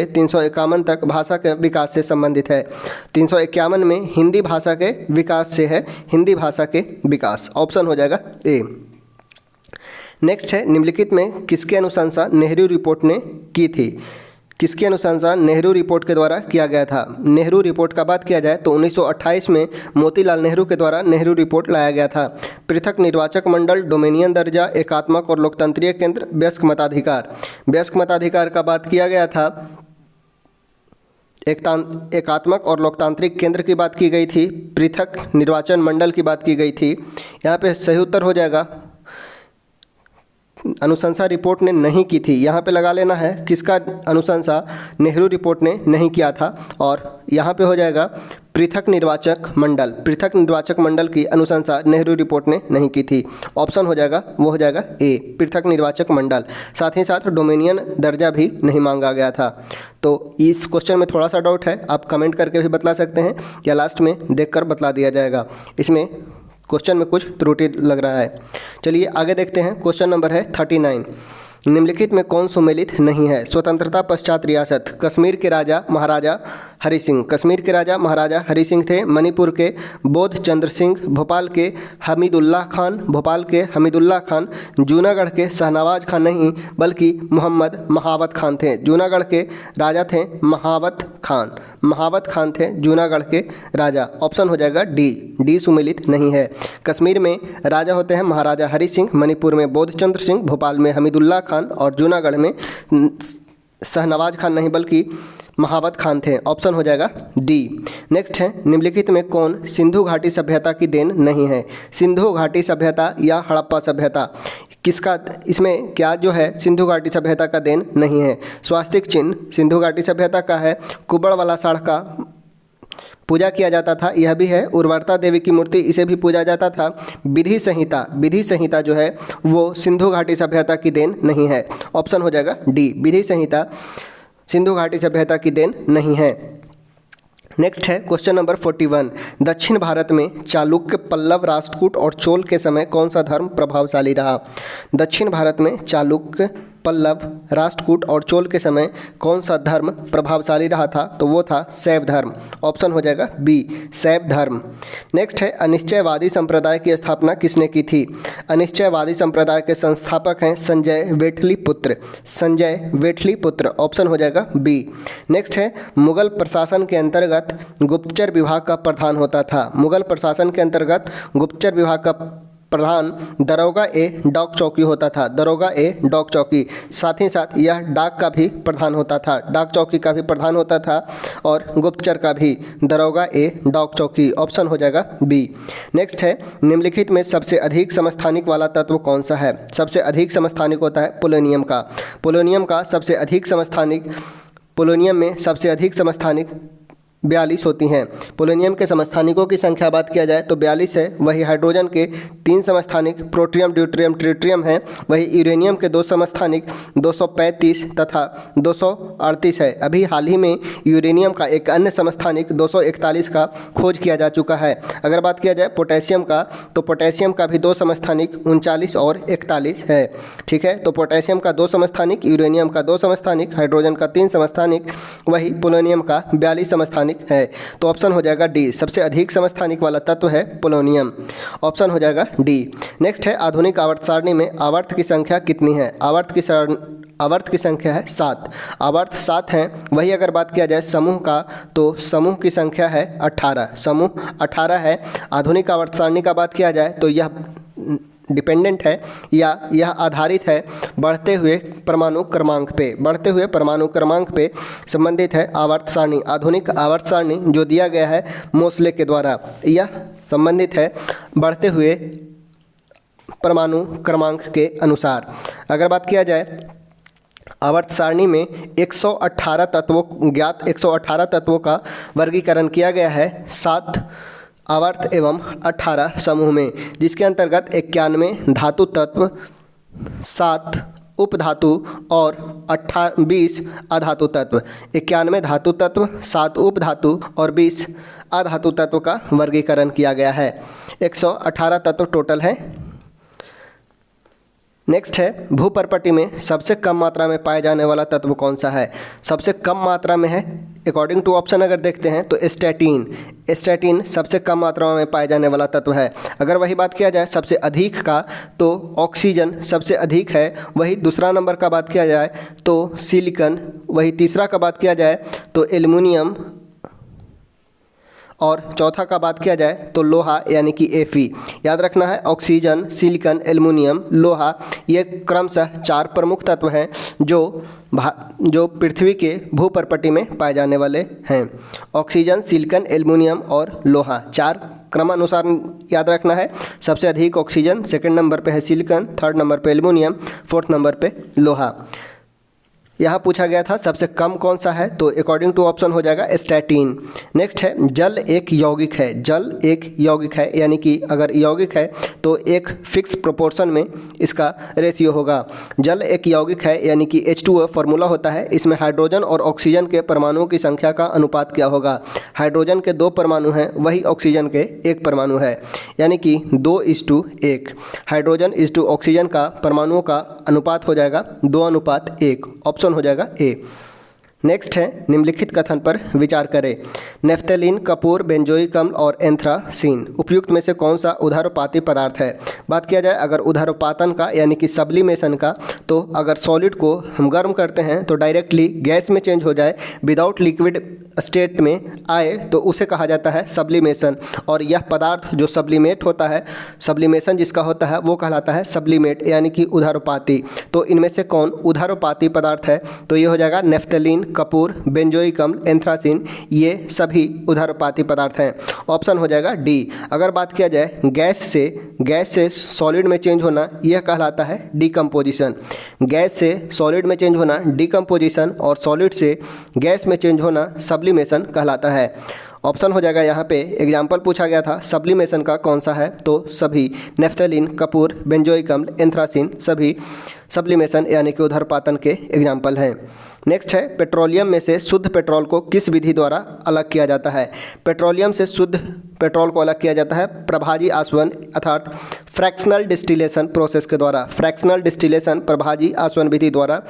351 तक भाषा के विकास से संबंधित है। 351 में हिंदी भाषा के विकास से है, हिंदी भाषा के विकास। ऑप्शन हो जाएगा ए। नेक्स्ट है निम्नलिखित में किसकी अनुशंसा नेहरू रिपोर्ट ने की थी? किसकी अनुशंसा नेहरू रिपोर्ट के द्वारा किया गया था? नेहरू रिपोर्ट का बात किया जाए तो 1928 में मोतीलाल नेहरू के द्वारा नेहरू रिपोर्ट लाया गया था। पृथक निर्वाचक मंडल, डोमिनियन दर्जा, एकात्मक और लोकतंत्रीय केंद्र, वयस्क मताधिकार। वयस्क मताधिकार का बात किया गया था, एकात्मक और लोकतांत्रिक केंद्र की बात की गई थी, पृथक निर्वाचन मंडल की बात की गई थी। यहाँ पे सही उत्तर हो जाएगा अनुशंसा रिपोर्ट ने नहीं की थी। यहाँ पे लगा लेना है किसका अनुशंसा नेहरू रिपोर्ट ने नहीं किया था, और यहाँ पे हो जाएगा पृथक निर्वाचक मंडल। पृथक निर्वाचक मंडल की अनुशंसा नेहरू रिपोर्ट ने नहीं की थी। ऑप्शन हो जाएगा, वो हो जाएगा ए, पृथक निर्वाचक मंडल। साथ ही साथ डोमिनियन दर्जा भी नहीं मांगा गया था। तो इस क्वेश्चन में थोड़ा सा डाउट है, आप कमेंट करके भी बतला सकते हैं या लास्ट में देखकर बतला दिया जाएगा। इसमें क्वेश्चन में कुछ त्रुटि लग रहा है। चलिए आगे देखते हैं। क्वेश्चन नंबर है 39। निम्नलिखित में कौन सुमेलित नहीं है? स्वतंत्रता पश्चात रियासत। कश्मीर के राजा महाराजा हरि सिंह, कश्मीर के राजा महाराजा हरि सिंह थे। मणिपुर के बोध चंद्र सिंह, भोपाल के हमीदुल्लाह खान, भोपाल के हमीदुल्लाह खान। जूनागढ़ के शहनवाज खान नहीं बल्कि मोहम्मद महावत खान थे। जूनागढ़ के राजा थे महावत खान थे जूनागढ़ के राजा। ऑप्शन हो जाएगा डी, डी सुमेलित नहीं है। कश्मीर में राजा होते हैं महाराजा हरि सिंह, मणिपुर में बोध चंद्र सिंह, भोपाल में हमीदुल्लाह खान और जूनागढ़ में शहनवाज खान नहीं बल्कि महावत खान थे। ऑप्शन हो जाएगा डी। नेक्स्ट है, निम्नलिखित में कौन सिंधु घाटी सभ्यता की देन नहीं है? सिंधु घाटी सभ्यता या हड़प्पा सभ्यता, किसका, इसमें क्या जो है सिंधु घाटी सभ्यता का देन नहीं है? स्वास्तिक चिन्ह सिंधु घाटी सभ्यता का है। कुबड़ वाला साढ़ का पूजा किया जाता था, यह भी है। उर्वरता देवी की मूर्ति, इसे भी पूजा जाता था। विधि संहिता जो है वो सिंधु घाटी सभ्यता की देन नहीं है। ऑप्शन हो जाएगा डी, विधि संहिता सिंधु घाटी सभ्यता की देन नहीं है। नेक्स्ट है क्वेश्चन नंबर 41। दक्षिण भारत में चालुक्य, पल्लव, राष्ट्रकूट और चोल के समय कौन सा धर्म प्रभावशाली रहा? दक्षिण भारत में चालुक्य, पल्लव, राष्ट्रकूट और चोल के समय कौन सा धर्म प्रभावशाली रहा था? तो वो था शैव धर्म। ऑप्शन हो जाएगा बी, शैव धर्म। नेक्स्ट है, अनिश्चयवादी संप्रदाय की स्थापना किसने की थी? अनिश्चयवादी संप्रदाय के संस्थापक हैं संजय वेठली पुत्र। ऑप्शन हो जाएगा बी। नेक्स्ट है, मुगल प्रशासन के अंतर्गत गुप्तचर विभाग का प्रधान होता था। मुगल प्रशासन के अंतर्गत गुप्तचर विभाग का प्रधान दरोगा ए डाक चौकी होता था। दरोगा ए डाक चौकी, साथ ही साथ यह डाक का भी प्रधान होता था। डाक चौकी का भी प्रधान होता था और गुप्तचर का भी, दरोगा ए डाक चौकी। ऑप्शन हो जाएगा बी। नेक्स्ट है, निम्नलिखित में सबसे अधिक समस्थानिक वाला तत्व कौन सा है? सबसे अधिक समस्थानिक होता है पोलोनियम का। पोलोनियम में सबसे अधिक समस्थानिक 42 होती हैं। पोलोनियम के समस्थानिकों की संख्या बात किया जाए तो 42 है। वही हाइड्रोजन के 3 समस्थानिक प्रोटियम, ड्यूटेरियम, ट्रिटियम हैं। वही यूरेनियम के 2 समस्थानिक 235 तथा 238 है। अभी हाल ही में यूरेनियम का एक अन्य समस्थानिक 241 का खोज किया जा चुका है। अगर बात किया जाए पोटेशियम का, तो पोटेशियम का भी 2 समस्थानिक 39 और 41 है। ठीक है, तो पोटेशियम का 2 समस्थानिक, यूरेनियम का 2 समस्थानिक, हाइड्रोजन का 3 समस्थानिक, वही पोलोनियम का 42 समस्थानिक है। तो ऑप्शन हो जाएगा डी, सबसे अधिक समस्थानिक वाला तत्व है पोलोनियम। ऑप्शन हो जाएगा डी। नेक्स्ट है, आधुनिक आवर्त सारणी में आवर्त की संख्या कितनी है? आवर्त की संख्या है 7। आवर्त 7 हैं। वही अगर बात किया जाए समूह का, तो समूह की संख्या है 18। समूह 18 है। आधुनिक आवर्त सारणी का बात किया जाए तो यह डिपेंडेंट है या यह आधारित है बढ़ते हुए परमाणु क्रमांक पे संबंधित है आवर्त सारणी। आधुनिक आवर्त सारणी जो दिया गया है मोसले के द्वारा, यह संबंधित है बढ़ते हुए परमाणु क्रमांक के अनुसार। अगर बात किया जाए आवर्त सारणी में 118 तत्वों का वर्गीकरण किया गया है 7 आवर्त एवं 18 समूह में, जिसके अंतर्गत 91 धातु तत्व, 7 उपधातु और 20 अधातु तत्व। 91 धातु तत्व, 7 उपधातु और 20 अधातु तत्व का वर्गीकरण किया गया है। 118 तत्व टोटल है। नेक्स्ट है, भूपर्पटी में सबसे कम मात्रा में पाए जाने वाला तत्व कौन सा है? सबसे कम मात्रा में है, अकॉर्डिंग टू ऑप्शन अगर देखते हैं तो स्टैटिन सबसे कम मात्रा में पाए जाने वाला तत्व है। अगर वही बात किया जाए सबसे अधिक का, तो ऑक्सीजन सबसे अधिक है। वही दूसरा नंबर का बात किया जाए तो सिलिकॉन, वही तीसरा का बात किया जाए तो एल्युमिनियम, और चौथा का बात किया जाए तो लोहा यानी कि Fe। याद रखना है, ऑक्सीजन, सिलिकॉन, एल्युमिनियम, लोहा, ये क्रमशः 4 प्रमुख तत्व हैं जो पृथ्वी के भूपर्पटी में पाए जाने वाले हैं। ऑक्सीजन, सिलिकॉन, एल्युमिनियम और लोहा, 4 क्रमानुसार याद रखना है। सबसे अधिक ऑक्सीजन, सेकंड नंबर पे है सिलिकॉन, थर्ड नंबर पे एल्युमिनियम, फोर्थ नंबर पे लोहा। यहाँ पूछा गया था सबसे कम कौन सा है, तो अकॉर्डिंग टू ऑप्शन हो जाएगा स्टैटिन। नेक्स्ट है, जल एक यौगिक है, यानी कि अगर यौगिक है तो एक फिक्स प्रोपोर्शन में इसका रेशियो होगा। जल एक यौगिक है यानी कि H2O फॉर्मूला होता है। इसमें हाइड्रोजन और ऑक्सीजन के परमाणुओं की संख्या का अनुपात क्या होगा? हाइड्रोजन के 2 परमाणु हैं, वही ऑक्सीजन के 1 परमाणु है, यानी कि 2:1। हाइड्रोजन इस ऑक्सीजन का परमाणुओं का अनुपात हो जाएगा 2:1। ऑप्शन हो जाएगा ए। नेक्स्ट है, निम्नलिखित कथन पर विचार करें। नेफ्थेलिन, कपूर, बेंजोइक अम्ल और एंथ्रासीन उपयुक्त में से कौन सा उदहारोपाती पदार्थ है? बात किया जाए अगर उदहारोपातन का यानी कि सब्लिमेशन का, तो अगर सॉलिड को हम गर्म करते हैं तो डायरेक्टली गैस में चेंज हो जाए विदाउट लिक्विड स्टेट में आए तो उसे कहा जाता है सब्लिमेशन। और यह पदार्थ जो सब्लिमेट होता है, सब्लिमेशन जिसका होता है वो कहलाता है सब्लिमेट यानी कि उधारोपाती। तो इनमें से कौन उधारोपाती पदार्थ है? तो ये हो जाएगा नेफ्थलीन, कपूर, बेंजोइक अम्ल, एंथ्रासिन, ये सभी उधारोपाती पदार्थ हैं। ऑप्शन हो जाएगा डी। अगर बात किया जाए गैस से सॉलिड में चेंज होना, यह कहलाता है डिकम्पोजिशन। गैस से सॉलिड में चेंज होना डिकम्पोजिशन और सॉलिड से गैस में चेंज होना सब्लिमेशन कहलाता है। ऑप्शन हो जाएगा यहाँ पे। एग्जाम्पल पूछा गया था सब्लिमेशन का कौन सा है, तो सभी नेफ्थलीन, कपूर, बेंजोइक अम्ल, एंथ्रासिन सभी सब्लिमेशन यानी कि उधारपातन के एग्जाम्पल हैं। नेक्स्ट है पेट्रोलियम में से शुद्ध पेट्रोल को किस विधि द्वारा अलग किया जाता है? पेट्रोलियम से शुद्ध पेट्रोल को अलग किया जाता है प्रभाजी आसवन अर्थात फ्रैक्शनल डिस्टिलेशन प्रोसेस के द्वारा। फ्रैक्शनल डिस्टिलेशन प्रभाजी आसवन विधि द्वारा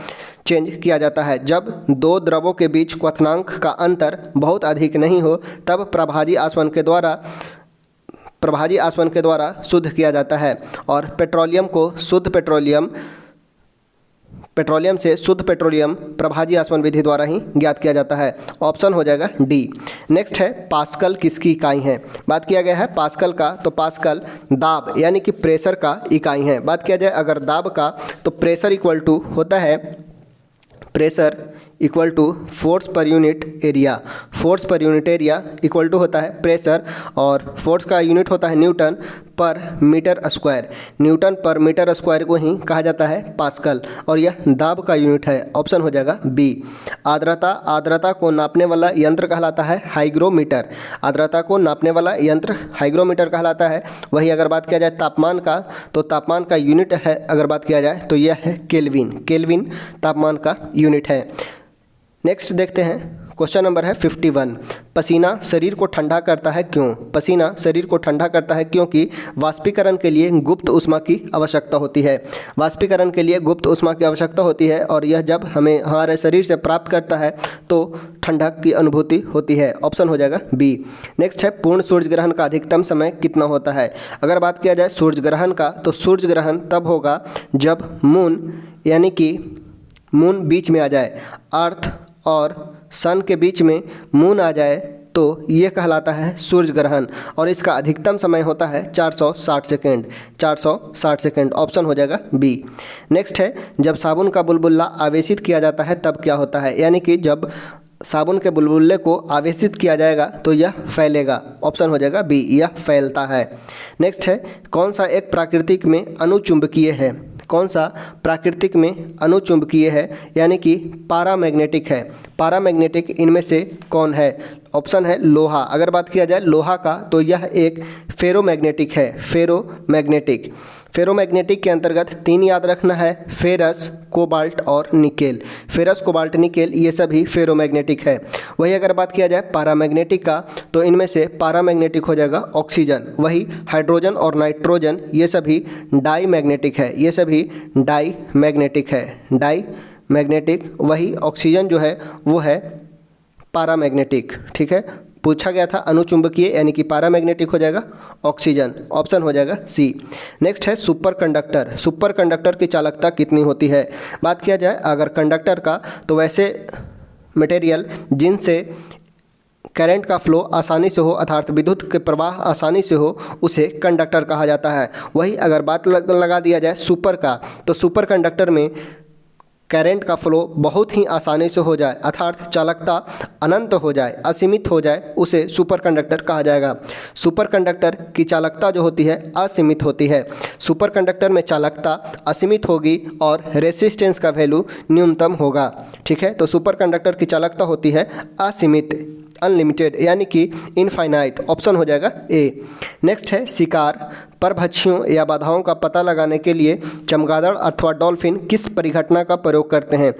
चेंज किया जाता है। जब दो द्रवों के बीच क्वथनांक का अंतर बहुत अधिक नहीं हो तब प्रभाजी आसवन के द्वारा शुद्ध किया जाता है। और पेट्रोलियम को शुद्ध पेट्रोलियम से शुद्ध पेट्रोलियम प्रभाजी आसवन विधि द्वारा ही ज्ञात किया जाता है। ऑप्शन हो जाएगा डी। नेक्स्ट है पास्कल किसकी इकाई है? बात किया गया है पास्कल का, तो पास्कल दाब यानी कि प्रेशर का इकाई है। बात किया जाए अगर दाब का, तो प्रेशर इक्वल टू होता है force per unit area. Force per unit area equal to होता है प्रेशर और फोर्स का यूनिट होता है न्यूटन पर मीटर स्क्वायर। न्यूटन पर मीटर स्क्वायर को ही कहा जाता है पास्कल और यह दाब का यूनिट है। ऑप्शन हो जाएगा बी। आर्द्रता को नापने वाला यंत्र कहलाता है हाइग्रोमीटर। आर्द्रता को नापने वाला यंत्र हाइग्रोमीटर कहलाता है। वही अगर बात किया जाए तापमान का, तो तापमान का यूनिट है अगर बात किया जाए तो यह है केल्विन। केल्विन तापमान का यूनिट है। नेक्स्ट देखते हैं, क्वेश्चन नंबर है 51। पसीना शरीर को ठंडा करता है क्यों? पसीना शरीर को ठंडा करता है क्योंकि वाष्पीकरण के लिए गुप्त ऊष्मा की आवश्यकता होती है। वाष्पीकरण के लिए गुप्त ऊष्मा की आवश्यकता होती है और यह जब हमें हमारे शरीर से प्राप्त करता है तो ठंडक की अनुभूति होती है। ऑप्शन हो जाएगा बी। नेक्स्ट है पूर्ण सूर्य ग्रहण का अधिकतम समय कितना होता है? अगर बात किया जाए सूर्य ग्रहण का, तो सूर्य ग्रहण तब होगा जब मून बीच में आ जाए। अर्थ और सन के बीच में मून आ जाए तो ये कहलाता है सूर्य ग्रहण और इसका अधिकतम समय होता है 460 सेकेंड। 460 सेकेंड। ऑप्शन हो जाएगा बी। नेक्स्ट है जब साबुन का बुलबुला आवेशित किया जाता है तब क्या होता है? यानी कि जब साबुन के बुलबुले को आवेशित किया जाएगा तो यह फैलेगा। ऑप्शन हो जाएगा बी, यह फैलता है। नेक्स्ट है कौन सा एक प्राकृतिक में अनुचुंबकीय है? कौन सा प्राकृतिक में अनुचुंबकीय है यानी कि पारामैग्नेटिक है? पारामैग्नेटिक इनमें से कौन है? ऑप्शन है लोहा। अगर बात किया जाए लोहा का, तो यह एक फेरोमैग्नेटिक है। फेरोमैग्नेटिक के अंतर्गत 3 याद रखना है, फेरस, कोबाल्ट और निकेल। फेरस, कोबाल्ट, निकेल ये सभी फेरोमैग्नेटिक है। वही अगर बात किया जाए पैरामैग्नेटिक का, तो इनमें से पैरामैग्नेटिक हो जाएगा ऑक्सीजन। वही हाइड्रोजन और नाइट्रोजन ये सभी डाईमैग्नेटिक है। ये सभी डाईमैग्नेटिक है। डाईमैग्नेटिक। वही ऑक्सीजन जो है वो है पैरामैग्नेटिक। ठीक है, पूछा गया था अनुचुंबकीय यानी कि पैरामैग्नेटिक हो जाएगा ऑक्सीजन। ऑप्शन हो जाएगा सी। नेक्स्ट है सुपर कंडक्टर। सुपर कंडक्टर की चालकता कितनी होती है? बात किया जाए अगर कंडक्टर का, तो वैसे मटेरियल जिनसे करंट का फ्लो आसानी से हो अर्थात विद्युत के प्रवाह आसानी से हो उसे कंडक्टर कहा जाता है। वही अगर बात लगा दिया जाए सुपर का, तो सुपर कंडक्टर में करंट का फ्लो बहुत ही आसानी से हो जाए अर्थात चालकता अनंत हो जाए, असीमित हो जाए, उसे सुपर कंडक्टर कहा जाएगा। सुपर कंडक्टर की चालकता जो होती है असीमित होती है। सुपर कंडक्टर में चालकता असीमित होगी और रेसिस्टेंस का वैल्यू न्यूनतम होगा। ठीक है, तो सुपर कंडक्टर की चालकता होती है असीमित, अनलिमिटेड यानी कि इनफाइनाइट। ऑप्शन हो जाएगा ए। नेक्स्ट है शिकार परभक्षियों या बाधाओं का पता लगाने के लिए चमगादड़ अथवा डॉल्फिन किस परिघटना का प्रयोग करते हैं?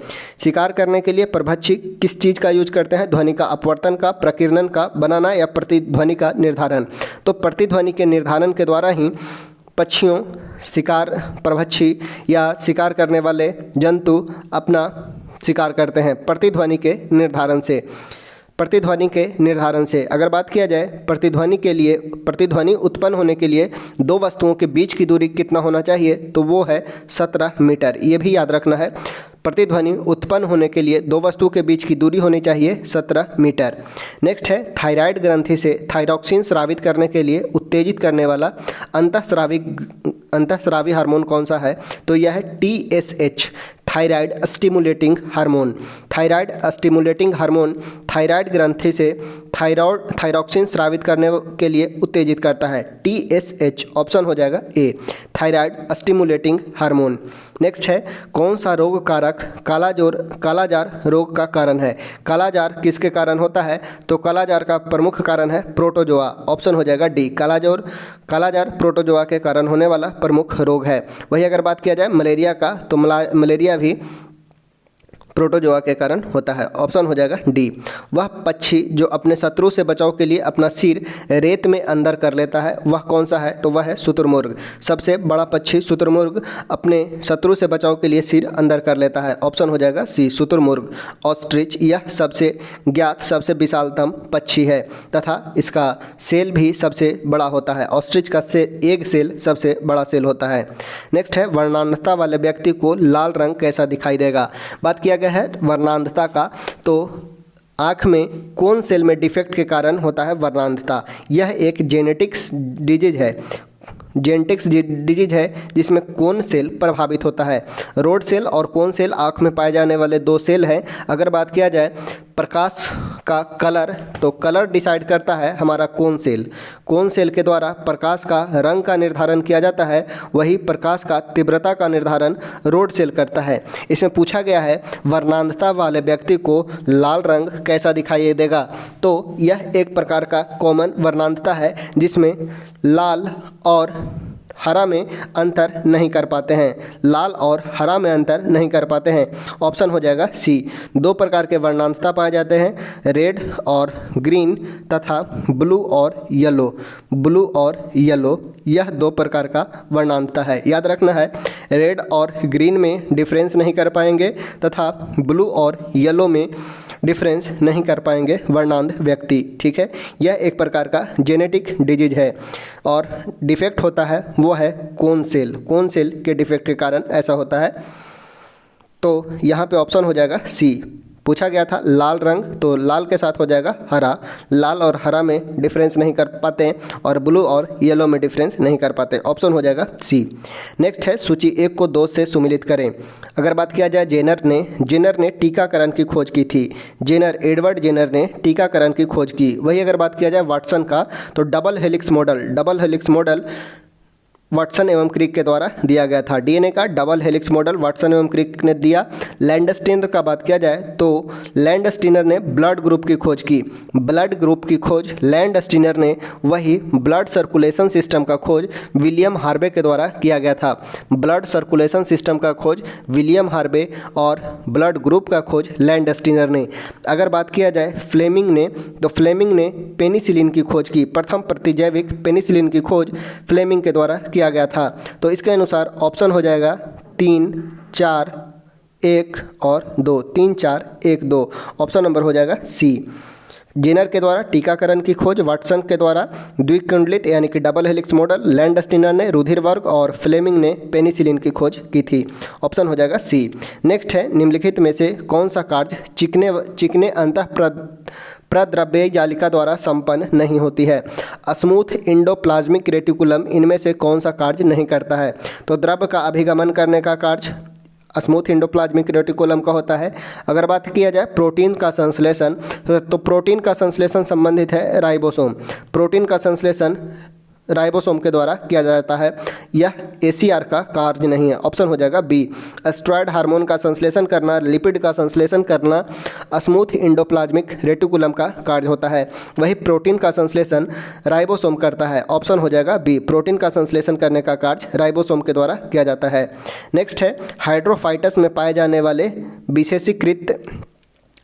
शिकार करने के लिए परभक्षी किस चीज़ का यूज करते हैं? ध्वनि का अपवर्तन का, प्रकीर्णन का, बनाना या प्रतिध्वनि का निर्धारण? तो प्रतिध्वनि के निर्धारण के द्वारा ही पक्षियों, शिकार परभक्षी या शिकार करने वाले जंतु अपना शिकार करते हैं प्रतिध्वनि के निर्धारण से। प्रतिध्वनि के निर्धारण से अगर बात किया जाए प्रतिध्वनि उत्पन्न होने के लिए 2 वस्तुओं के बीच की दूरी कितना होना चाहिए? तो वो है 17 मीटर। ये भी याद रखना है। प्रतिध्वनि उत्पन्न होने के लिए दो वस्तु के बीच की दूरी होनी चाहिए 17 मीटर। नेक्स्ट है थायराइड ग्रंथि से थायरॉक्सिन स्रावित करने के लिए उत्तेजित करने वाला अंतःस्रावी हार्मोन कौन सा है? तो यह है TSH, thyroid stimulating hormone. Thyroid stimulating hormone thyroid ग्रंथि से थायरॉक्सिन स्रावित करने के लिए उत्तेजित करता है। TSH ऑप्शन हो जाएगा ए, थायराइड स्टिमुलेटिंग हार्मोन। नेक्स्ट है कौन सा रोग कारक कालाजार रोग का कारण है? कालाजार किसके कारण होता है? तो कालाजार का प्रमुख कारण है प्रोटोजोआ। ऑप्शन हो जाएगा डी, कालाजार प्रोटोजोआ के कारण होने वाला प्रमुख रोग है। वही अगर बात किया जाए मलेरिया का, तो मलेरिया भी प्रोटोजोआ के कारण होता है। ऑप्शन हो जाएगा डी। वह पक्षी जो अपने शत्रु से बचाव के लिए अपना सिर रेत में अंदर कर लेता है, वह कौन सा है? तो वह है शुतुरमुर्ग। सबसे बड़ा पक्षी शुतुरमुर्ग अपने शत्रु से बचाव के लिए सिर अंदर कर लेता है। ऑप्शन हो जाएगा सी, शुतुरमुर्ग। ऑस्ट्रिच यह सबसे ज्ञात सबसे विशालतम पक्षी है तथा इसका सेल भी सबसे बड़ा होता है। ऑस्ट्रिच का एग सेल सबसे बड़ा सेल होता है। नेक्स्ट है वर्णांधता वाले व्यक्ति को लाल रंग कैसा दिखाई देगा? बात किया गया है वर्णांधता का, तो आँख में कौन सेल में डिफेक्ट के कारण होता है वर्णांधता? यह एक जेनेटिक्स डिजीज है जिसमें कौन सेल प्रभावित होता है? रोड सेल और कौन सेल आँख में पाए जाने वाले दो सेल हैं। अगर बात किया जाए प्रकाश का कलर, तो कलर डिसाइड करता है हमारा कौन सेल के द्वारा प्रकाश का रंग का निर्धारण किया जाता है। वही प्रकाश का तीव्रता का निर्धारण रोड सेल करता है। इसमें पूछा गया है वर्णांधता वाले व्यक्ति को लाल रंग कैसा दिखाई देगा? तो यह एक प्रकार का कॉमन वर्णांधता है जिसमें लाल और हरा में अंतर नहीं कर पाते हैं। लाल और हरा में अंतर नहीं कर पाते हैं। ऑप्शन हो जाएगा सी। दो प्रकार के वर्णांधता पाए जाते हैं, रेड और ग्रीन तथा ब्लू और येलो। यह दो प्रकार का वर्णांधता है। याद रखना है, रेड और ग्रीन में डिफरेंस नहीं कर पाएंगे तथा ब्लू और येलो में डिफरेंस नहीं कर पाएंगे वर्णांध व्यक्ति। ठीक है, यह एक प्रकार का जेनेटिक डिजीज है और डिफेक्ट होता है वो है कौन सेल के डिफेक्ट के कारण ऐसा होता है। तो यहाँ पे ऑप्शन हो जाएगा सी। पूछा गया था लाल रंग, तो लाल के साथ हो जाएगा हरा। लाल और हरा में डिफरेंस नहीं कर पाते और ब्लू और येलो में डिफरेंस नहीं कर पाते। ऑप्शन हो जाएगा सी। नेक्स्ट है सूची 1 को 2 से सुमिलित करें। अगर बात किया जाए जेनर ने टीकाकरण की खोज की थी। एडवर्ड जेनर ने टीकाकरण की खोज की। वही अगर बात किया जाए वाटसन का, तो डबल हेलिक्स मॉडल वाटसन एवं क्रिक के द्वारा दिया गया था। डीएनए का डबल हेलिक्स मॉडल वाटसन एवं क्रिक ने दिया। लैंडस्टीनर का बात किया जाए तो लैंडस्टीनर ने ब्लड ग्रुप की खोज लैंडस्टीनर ने वही ब्लड सर्कुलेशन सिस्टम का खोज विलियम हार्वे के द्वारा किया गया था। ब्लड सर्कुलेशन सिस्टम का खोज विलियम हार्वे और ब्लड ग्रुप का खोज लैंडस्टीनर ने। अगर बात किया जाए फ्लेमिंग ने पेनिसिलिन की खोज की। प्रथम प्रतिजैविक पेनिसिलिन की खोज फ्लेमिंग के द्वारा किया गया था। तो इसके अनुसार ऑप्शन हो जाएगा 3, 4, 1 और 2। 3, 4, 1, 2 ऑप्शन नंबर हो जाएगा सी। जेनर के द्वारा टीकाकरण की खोज, वाटसन के द्वारा द्विकुंडलित यानी कि डबल हेलिक्स मॉडल, लैंडस्टीनर ने रुधिर वर्ग और फ्लेमिंग ने पेनिसिलिन की खोज की थी। ऑप्शन हो जाएगा सी। नेक्स्ट है निम्नलिखित में से कौन सा कार्य चिकने अंतः प्रद्रव्य जालिका द्वारा संपन्न नहीं होती है? स्मूथ इंडोप्लाज्मिक रेटिकुलम इनमें से कौन सा कार्य नहीं करता है? तो द्रव्य का अभिगमन करने का कार्य स्मूथ इंडोप्लाज्मिक रेटिकुलम का होता है। अगर बात किया जाए प्रोटीन का संश्लेषण, तो प्रोटीन का संश्लेषण संबंधित है राइबोसोम। प्रोटीन का संश्लेषण राइबोसोम के द्वारा किया जाता है। यह एसीआर का कार्य नहीं है। ऑप्शन हो जाएगा बी। स्टेरॉयड हार्मोन का संश्लेषण करना, लिपिड का संश्लेषण करना स्मूथ इंडोप्लाज्मिक रेटिकुलम का कार्य होता है। वही प्रोटीन का संश्लेषण राइबोसोम करता है। ऑप्शन हो जाएगा बी। प्रोटीन का संश्लेषण करने का कार्य राइबोसोम के द्वारा किया जाता है। नेक्स्ट है हाइड्रोफाइटस में पाए जाने वाले विशेषीकृत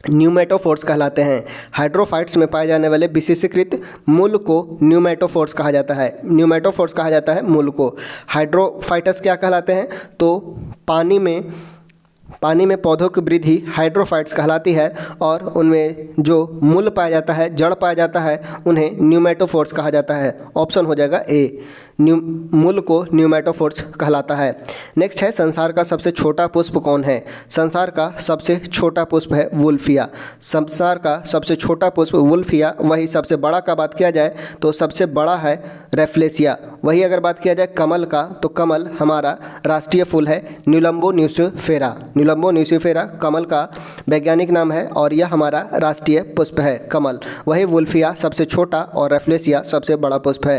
न्यूमेटोफोर्स कहलाते हैं। हाइड्रोफाइट्स में पाए जाने वाले विशेषीकृत मूल को न्यूमेटोफोर्स कहा जाता है। न्यूमेटोफोर्स कहा जाता है मूल को। हाइड्रोफाइटस क्या कहलाते हैं? तो पानी में पौधों की वृद्धि हाइड्रोफाइट्स कहलाती है और उनमें जो मूल पाया जाता है, जड़ पाया जाता है, उन्हें न्यूमेटोफोर्स कहा जाता है। ऑप्शन हो जाएगा ए। मूल को न्यूमेटोफोर्स कहलाता है। नेक्स्ट है संसार का सबसे छोटा पुष्प कौन है? संसार का सबसे छोटा पुष्प है वुल्फिया। संसार का सबसे छोटा पुष्प वुल्फिया। वही सबसे बड़ा का बात किया जाए तो सबसे बड़ा है रेफ्लेसिया। वही अगर बात किया जाए कमल का तो कमल हमारा राष्ट्रीय फूल है न्यूलम्बो न्यूसिफेरा। न्यूलम्बो न्यूसिफेरा कमल का वैज्ञानिक नाम है और यह हमारा राष्ट्रीय पुष्प है कमल। वही वुल्फिया सबसे छोटा और रेफ्लेसिया सबसे बड़ा पुष्प है।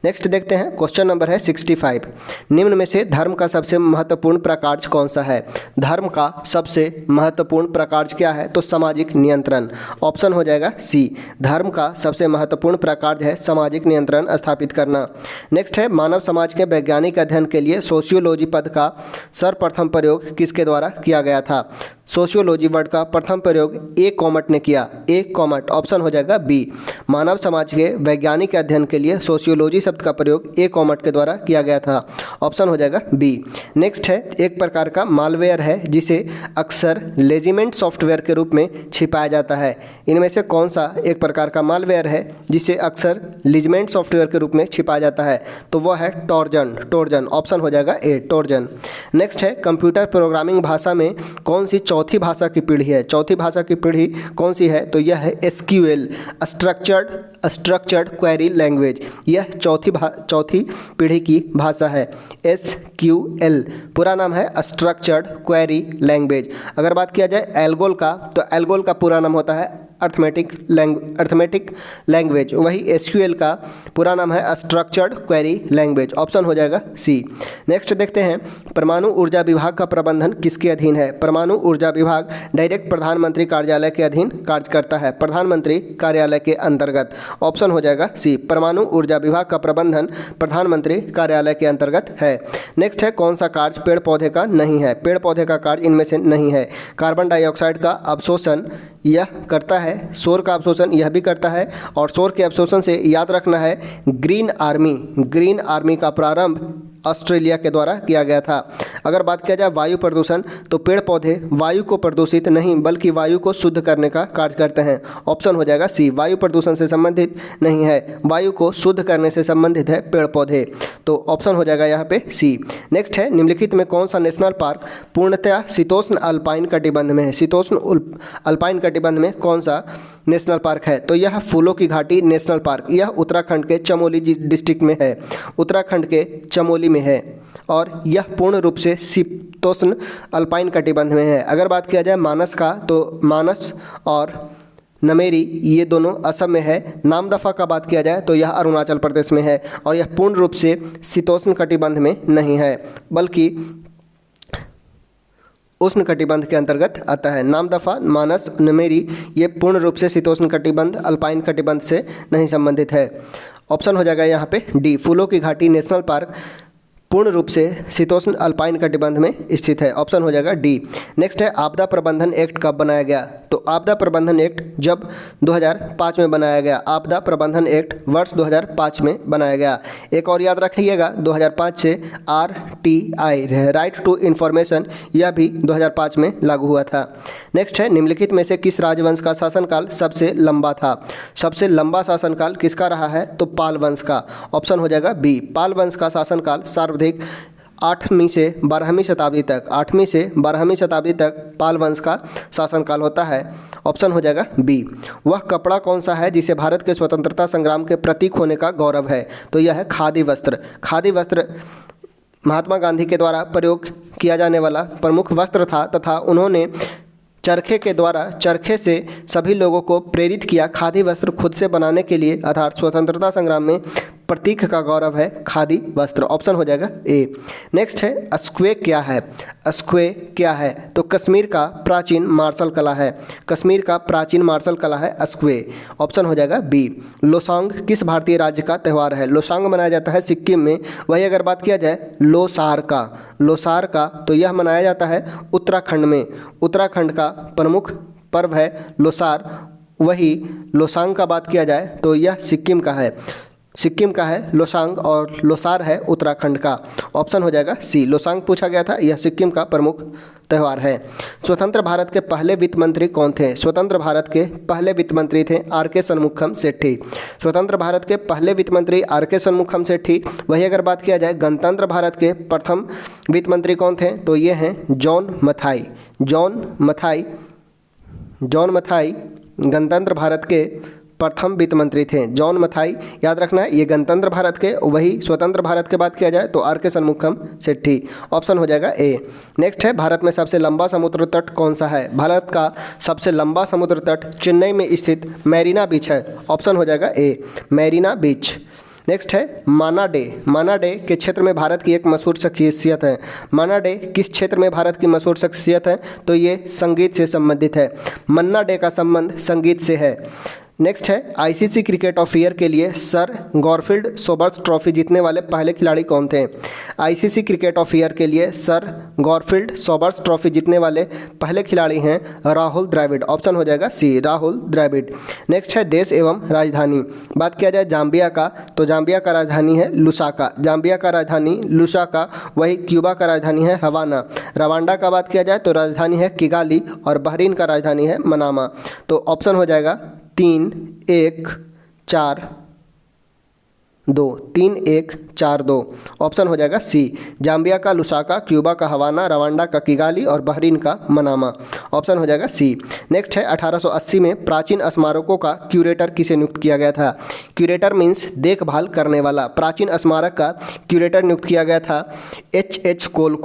नेक्स्ट देखते हैं, क्वेश्चन नंबर है 65। निम्न में से धर्म का सबसे महत्वपूर्ण प्रकार कौन सा है? धर्म का सबसे महत्वपूर्ण प्रकार क्या है? तो सामाजिक नियंत्रण। ऑप्शन हो जाएगा सी। धर्म का सबसे महत्वपूर्ण प्रकार है सामाजिक नियंत्रण स्थापित करना। नेक्स्ट है, मानव समाज के वैज्ञानिक अध्ययन के लिए सोशियोलॉजी पद का सर्वप्रथम प्रयोग किसके द्वारा किया गया था? सोशियोलॉजी वर्ड का प्रथम प्रयोग ए कॉमट ने किया। ए कॉमट ऑप्शन हो जाएगा बी। मानव समाज के वैज्ञानिक अध्ययन के लिए सोशियोलॉजी शब्द का प्रयोग ए कॉमट के द्वारा किया गया था। ऑप्शन हो जाएगा बी। नेक्स्ट है, एक प्रकार का मालवेयर है जिसे अक्सर लेजिमेंट सॉफ्टवेयर के रूप में छिपाया जाता है। इनमें से कौन सा एक प्रकार का मालवेयर है जिसे अक्सर लेजिमेंट सॉफ्टवेयर के रूप में छिपाया जाता है? तो वह है ट्रोजन। ट्रोजन ऑप्शन हो जाएगा ए, ट्रोजन। नेक्स्ट है, कंप्यूटर प्रोग्रामिंग भाषा में कौन सी चौथी भाषा की पीढ़ी है? चौथी भाषा की पीढ़ी कौन सी है? तो यह है एसक्यूएल, स्ट्रक्चर्ड क्वेरी लैंग्वेज। यह चौथी पीढ़ी की भाषा है। एसक्यूएल पूरा नाम है स्ट्रक्चर्ड क्वेरी लैंग्वेज। अगर बात किया जाए एल्गोल का तो एल्गोल का पूरा नाम होता है अर्थमेटिक लैंग्वेज। वही एसक्यूएल का पूरा नाम है स्ट्रक्चर्ड क्वेरी लैंग्वेज। ऑप्शन हो जाएगा सी। नेक्स्ट देखते हैं, परमाणु ऊर्जा विभाग का प्रबंधन किसके अधीन है? परमाणु ऊर्जा विभाग डायरेक्ट प्रधानमंत्री कार्यालय के अधीन कार्य करता है, प्रधानमंत्री कार्यालय के अंतर्गत। ऑप्शन हो जाएगा सी। परमाणु ऊर्जा विभाग का प्रबंधन प्रधानमंत्री कार्यालय के अंतर्गत है। नेक्स्ट है, कौन सा कार्य पेड़ पौधे का नहीं है? पेड़ पौधे का कार्य इनमें से नहीं है। कार्बन डाइऑक्साइड का अवशोषण यह करता है, सौर का अवशोषण यह भी करता है, और सौर के अवशोषण से याद रखना है ग्रीन आर्मी का प्रारंभ ऑस्ट्रेलिया के द्वारा किया गया था। अगर बात किया जाए वायु प्रदूषण तो पेड़ पौधे वायु को प्रदूषित नहीं बल्कि वायु को शुद्ध करने का कार्य करते हैं। ऑप्शन हो जाएगा सी। वायु प्रदूषण से संबंधित नहीं है, वायु को शुद्ध करने से संबंधित है पेड़ पौधे। तो ऑप्शन हो जाएगा यहाँ पे सी। नेक्स्ट है, निम्नलिखित में कौन सा नेशनल पार्क पूर्णतः शीतोष्ण अल्पाइन कटिबंध में है? शीतोष्ण अल्पाइन कटिबंध में कौन सा नेशनल पार्क है? तो यह फूलों की घाटी नेशनल पार्क। यह उत्तराखंड के चमोली डिस्ट्रिक्ट में है, उत्तराखंड के चमोली में है, और यह पूर्ण रूप से शीतोष्ण अल्पाइन कटिबंध में है। अगर बात किया जाए मानस का तो मानस और नमेरी ये दोनों असम में है। नामदफा का बात किया जाए तो यह अरुणाचल प्रदेश में है, और यह पूर्ण रूप से शीतोष्ण कटिबंध में नहीं है बल्कि उष्ण कटिबंध के अंतर्गत आता है। नामदफा, मानस, नमेरी ये पूर्ण रूप से शीतोष्ण कटिबंध अल्पाइन कटिबंध से नहीं संबंधित है। ऑप्शन हो जाएगा यहाँ पे डी। फूलों की घाटी नेशनल पार्क पूर्ण रूप से शीतोष्ण अल्पाइन कटिबंध में स्थित है। ऑप्शन हो जाएगा डी। नेक्स्ट है, आपदा प्रबंधन एक्ट कब बनाया गया? तो आपदा प्रबंधन एक्ट जब 2005 में बनाया गया। आपदा प्रबंधन एक्ट वर्ष 2005 में बनाया गया। एक और याद रखिएगा 2005 से RTI राइट टू इन्फॉर्मेशन यह भी 2005 में लागू हुआ था। नेक्स्ट है, निम्नलिखित में से किस राजवंश का शासनकाल सबसे लंबा था? सबसे लंबा शासनकाल किसका रहा है? तो पाल वंश का। ऑप्शन हो जाएगा बी। पाल वंश का शासनकाल सर्वाधिक 8वीं से 12वीं शताब्दी तक 8वीं से 12वीं शताब्दी तक पाल वंश का शासनकाल होता है। ऑप्शन हो जाएगा बी। वह कपड़ा कौन सा है जिसे भारत के स्वतंत्रता संग्राम के प्रतीक होने का गौरव है? तो यह है खादी वस्त्र। खादी वस्त्र महात्मा गांधी के द्वारा प्रयोग किया जाने वाला प्रमुख वस्त्र था तथा उन्होंने चरखे से सभी लोगों को प्रेरित किया खादी वस्त्र खुद से बनाने के लिए, अर्थात स्वतंत्रता संग्राम में प्रतीक का गौरव है खादी वस्त्र। ऑप्शन हो जाएगा ए। नेक्स्ट है, अस्क्वे क्या है? अस्क्वे क्या है? तो कश्मीर का प्राचीन मार्शल कला है। कश्मीर का प्राचीन मार्शल कला है अस्क्वे। ऑप्शन हो जाएगा बी। लोसांग किस भारतीय राज्य का त्यौहार है? लोसांग मनाया जाता है सिक्किम में। वही अगर बात किया जाए लोसार का तो यह मनाया जाता है उत्तराखंड में। उत्तराखंड का प्रमुख पर्व है लोसार। वही लोसांग का बात किया जाए तो यह सिक्किम का है। सिक्किम का है लोसांग और लोसार है उत्तराखंड का। ऑप्शन हो जाएगा सी, लोसांग पूछा गया था, यह सिक्किम का प्रमुख त्यौहार है। स्वतंत्र भारत के पहले वित्त मंत्री कौन थे? स्वतंत्र भारत के पहले वित्त मंत्री थे आर के शनमुखम सेठी। स्वतंत्र भारत के पहले वित्त मंत्री आर के शनमुखम सेठी। वही अगर बात किया जाए गणतंत्र भारत के प्रथम वित्त मंत्री कौन थे, तो ये हैं जॉन मथाई। जॉन मथाई गणतंत्र भारत के प्रथम वित्त मंत्री थे। जॉन मथाई याद रखना है, ये गणतंत्र भारत के। वही स्वतंत्र भारत की बात किया जाए तो आर के शनमुखम सेठी। ऑप्शन हो जाएगा ए। नेक्स्ट है, भारत में सबसे लंबा समुद्र तट कौन सा है? भारत का सबसे लंबा समुद्र तट चेन्नई में स्थित मैरीना बीच है। ऑप्शन हो जाएगा ए, मैरीना बीच। नेक्स्ट है माना डे। माना डे के क्षेत्र में भारत की एक मशहूर शख्सियत है। माना डे किस क्षेत्र में भारत की मशहूर शख्सियत है? तो ये संगीत से संबंधित है। मन्ना डे का संबंध संगीत से है। नेक्स्ट है, आईसीसी क्रिकेट ऑफ ईयर के लिए सर गॉरफील्ड सोबर्स ट्रॉफी जीतने वाले पहले खिलाड़ी कौन थे? आईसीसी क्रिकेट ऑफ ईयर के लिए सर गॉरफील्ड सोबर्स ट्रॉफी जीतने वाले पहले खिलाड़ी हैं राहुल द्रविड़। ऑप्शन हो जाएगा सी, राहुल द्रविड़। नेक्स्ट है, देश एवं राजधानी। बात किया जाए जाम्बिया का, तो जाम्बिया का राजधानी है लुसाका। जाम्बिया का राजधानी लुसाका। वही क्यूबा का राजधानी है हवाना। रवांडा का बात किया जाए तो राजधानी है किगाली और बहरीन का राजधानी है मनामा। तो ऑप्शन हो जाएगा 3-1-4-2। ऑप्शन हो जाएगा सी, जाम्बिया का लुसाका, क्यूबा का हवाना, रवांडा का किगाली और बहरीन का मनामा। ऑप्शन हो जाएगा सी। नेक्स्ट है, 1880 में प्राचीन स्मारकों का क्यूरेटर किसे नियुक्त किया गया था? क्यूरेटर मीन्स देखभाल करने वाला। प्राचीन स्मारक का क्यूरेटर नियुक्त किया गया था एच कोल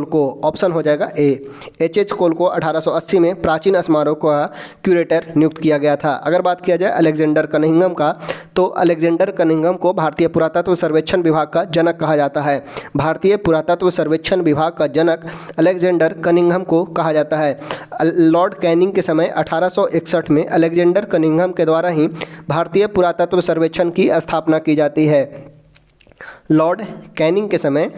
को। ऑप्शन हो जाएगा ए, एच कोल को 1880 में प्राचीन स्मारकों का क्यूरेटर नियुक्त किया गया था। अगर बात किया जाए अलेक्जेंडर कनिंघम का, तो अलेक्जेंडर कनिंघम को भारतीय पुरातत्व सर्वेक्षण विभाग का जनक कहा जाता है। भारतीय पुरातत्व सर्वेक्षण विभाग का जनक अलेक्जेंडर कनिंघम को कहा जाता है। लॉर्ड कैनिंग के समय 1861 में अलेक्जेंडर कनिंघम के द्वारा ही भारतीय पुरातत्व सर्वेक्षण की स्थापना की जाती है। लॉर्ड कैनिंग के समय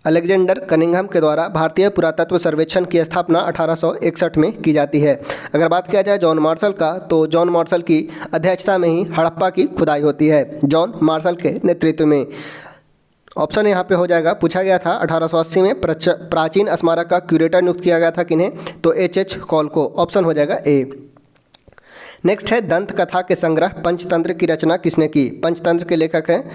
अलेक्जेंडर कनिंघम के द्वारा भारतीय पुरातत्व सर्वेक्षण की स्थापना 1861 में की जाती है। अगर बात किया जाए जॉन मार्शल का, तो जॉन मार्शल की अध्यक्षता में ही हड़प्पा की खुदाई होती है, जॉन मार्शल के नेतृत्व में। ऑप्शन यहाँ पे हो जाएगा, पूछा गया था 1880 में प्राचीन स्मारक का क्यूरेटर नियुक्त किया गया था किन्हें? तो एच कॉल को। ऑप्शन हो जाएगा ए। नेक्स्ट है, दंत कथा के संग्रह पंचतंत्र की रचना किसने की? पंचतंत्र के लेखक हैं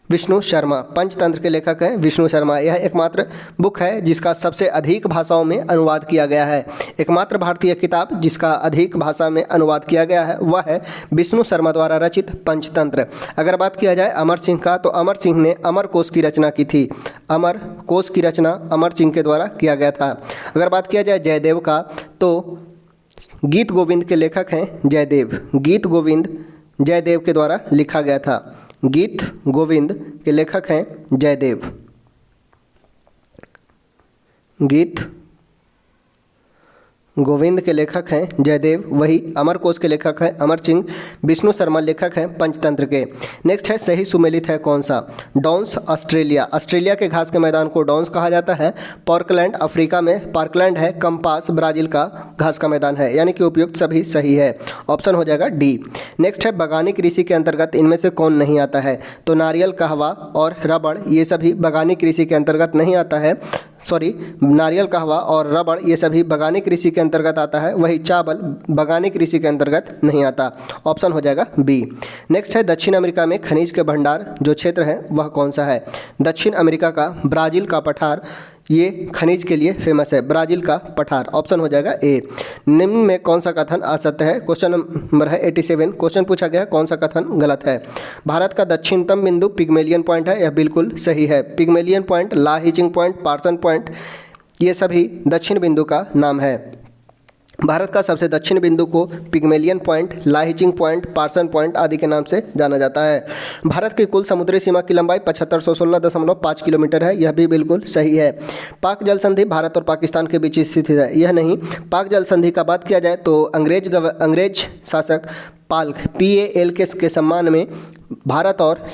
विष्णु शर्मा। पंचतंत्र के लेखक हैं विष्णु शर्मा। यह एकमात्र बुक है जिसका सबसे अधिक भाषाओं में अनुवाद किया गया है। एकमात्र भारतीय किताब जिसका अधिक भाषा में अनुवाद किया गया है वह है विष्णु शर्मा द्वारा रचित पंचतंत्र। अगर बात किया जाए अमर सिंह का, तो अमर सिंह ने अमर कोश की रचना की थी। अमर कोश की रचना अमर सिंह के द्वारा किया गया था। अगर बात किया जाए जयदेव का, तो गीत गोविंद के लेखक हैं जयदेव। गीत गोविंद जयदेव के द्वारा लिखा गया था। गीत गोविंद के लेखक हैं जयदेव। गीत गोविंद के लेखक हैं जयदेव। वही अमर कोश के लेखक हैं अमर सिंह। विष्णु शर्मा लेखक हैं पंचतंत्र के। नेक्स्ट है, सही सुमेलित है कौन सा? Dons Australia. ऑस्ट्रेलिया के घास के मैदान को डॉन्स कहा जाता है। पॉर्कलैंड अफ्रीका में पार्कलैंड है। कंपास ब्राजील का घास का मैदान है, यानी कि उपयुक्त सभी सही है। ऑप्शन हो जाएगा डी। नेक्स्ट है, बगानी कृषि के अंतर्गत इनमें से कौन नहीं आता है? तो नारियल, कहवा और रबड़ ये सभी बगानी कृषि के अंतर्गत नहीं आता है। नारियल, कहवा और रबड़ ये सभी बगानी कृषि के अंतर्गत आता है। वही चावल बगानी कृषि के अंतर्गत नहीं आता। ऑप्शन हो जाएगा बी। नेक्स्ट है, दक्षिण अमेरिका में खनिज के भंडार जो क्षेत्र है वह कौन सा है? दक्षिण अमेरिका का ब्राज़ील का पठार ये खनिज के लिए फेमस है, ब्राज़ील का पठार। ऑप्शन हो जाएगा ए। निम्न में कौन सा कथन असत्य है? क्वेश्चन नंबर है 87। क्वेश्चन पूछा गया कौन सा कथन गलत है? भारत का दक्षिणतम बिंदु पिग्मेलियन पॉइंट है, यह बिल्कुल सही है। पिग्मेलियन पॉइंट, ला हीचिंग पॉइंट, पार्सन पॉइंट ये सभी दक्षिण बिंदु का नाम है। भारत का सबसे दक्षिण बिंदु को Pygmalion point, Lahiching point, Parson point आदि के नाम से जाना जाता है। भारत की कुल समुद्री सीमा की लंबाई 7516.5 किलोमीटर है, यह भी बिल्कुल सही है। पाक जल संधि भारत और पाकिस्तान के बीच स्थित है, यह नहीं। पाक जल संधि का बात किया जाए तो अंग्रेज शासक पाल्क PAL के सम्मान में भारत और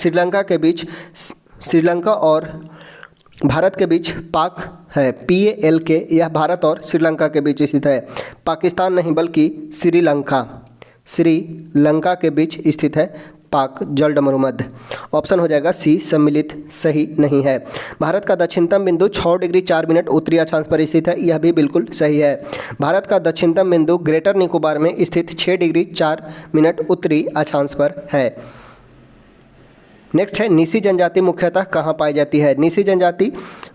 श्रीलंका और भारत के बीच पाक है। PAL यह भारत और श्रीलंका के बीच स्थित है। पाकिस्तान नहीं बल्कि श्रीलंका के बीच स्थित है पाक जल मरुमध्य। ऑप्शन हो जाएगा सी सम्मिलित सही नहीं है। भारत का दक्षिणतम बिंदु 6 डिग्री 4 मिनट उत्तरी अक्षांश पर स्थित है, यह भी बिल्कुल सही है। भारत का दक्षिणतम बिंदु ग्रेटर निकोबार में स्थित 6 डिग्री 4 मिनट उत्तरी अक्षांश पर है। नेक्स्ट है नीसी जनजाति मुख्यतः कहाँ पाई जाती है। नीसी जनजाति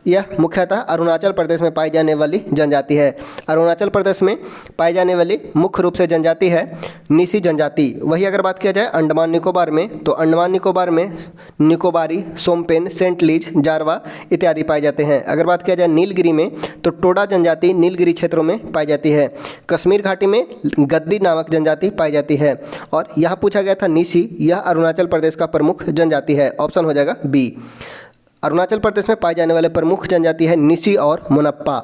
यह मुख्यतः अरुणाचल प्रदेश में पाई जाने वाली जनजाति है। अरुणाचल प्रदेश में पाई जाने वाली मुख्य रूप से जनजाति है नीसी जनजाति। वही अगर बात किया जाए अंडमान निकोबार में, तो अंडमान निकोबार में निकोबारी, सोमपेन, सेंटलीज, जारवा इत्यादि पाए जाते हैं। अगर बात किया जाए नीलगिरी में, तो टोडा जनजाति नीलगिरी क्षेत्रों में पाई जाती है। कश्मीर घाटी में गद्दी नामक जनजाति पाई जाती है। और यह पूछा गया था नीसी, यह अरुणाचल प्रदेश का प्रमुख जनजाति है। ऑप्शन हो जाएगा बी। अरुणाचल प्रदेश में पाए जाने वाले प्रमुख जनजाति है नीसी और मुनप्पा।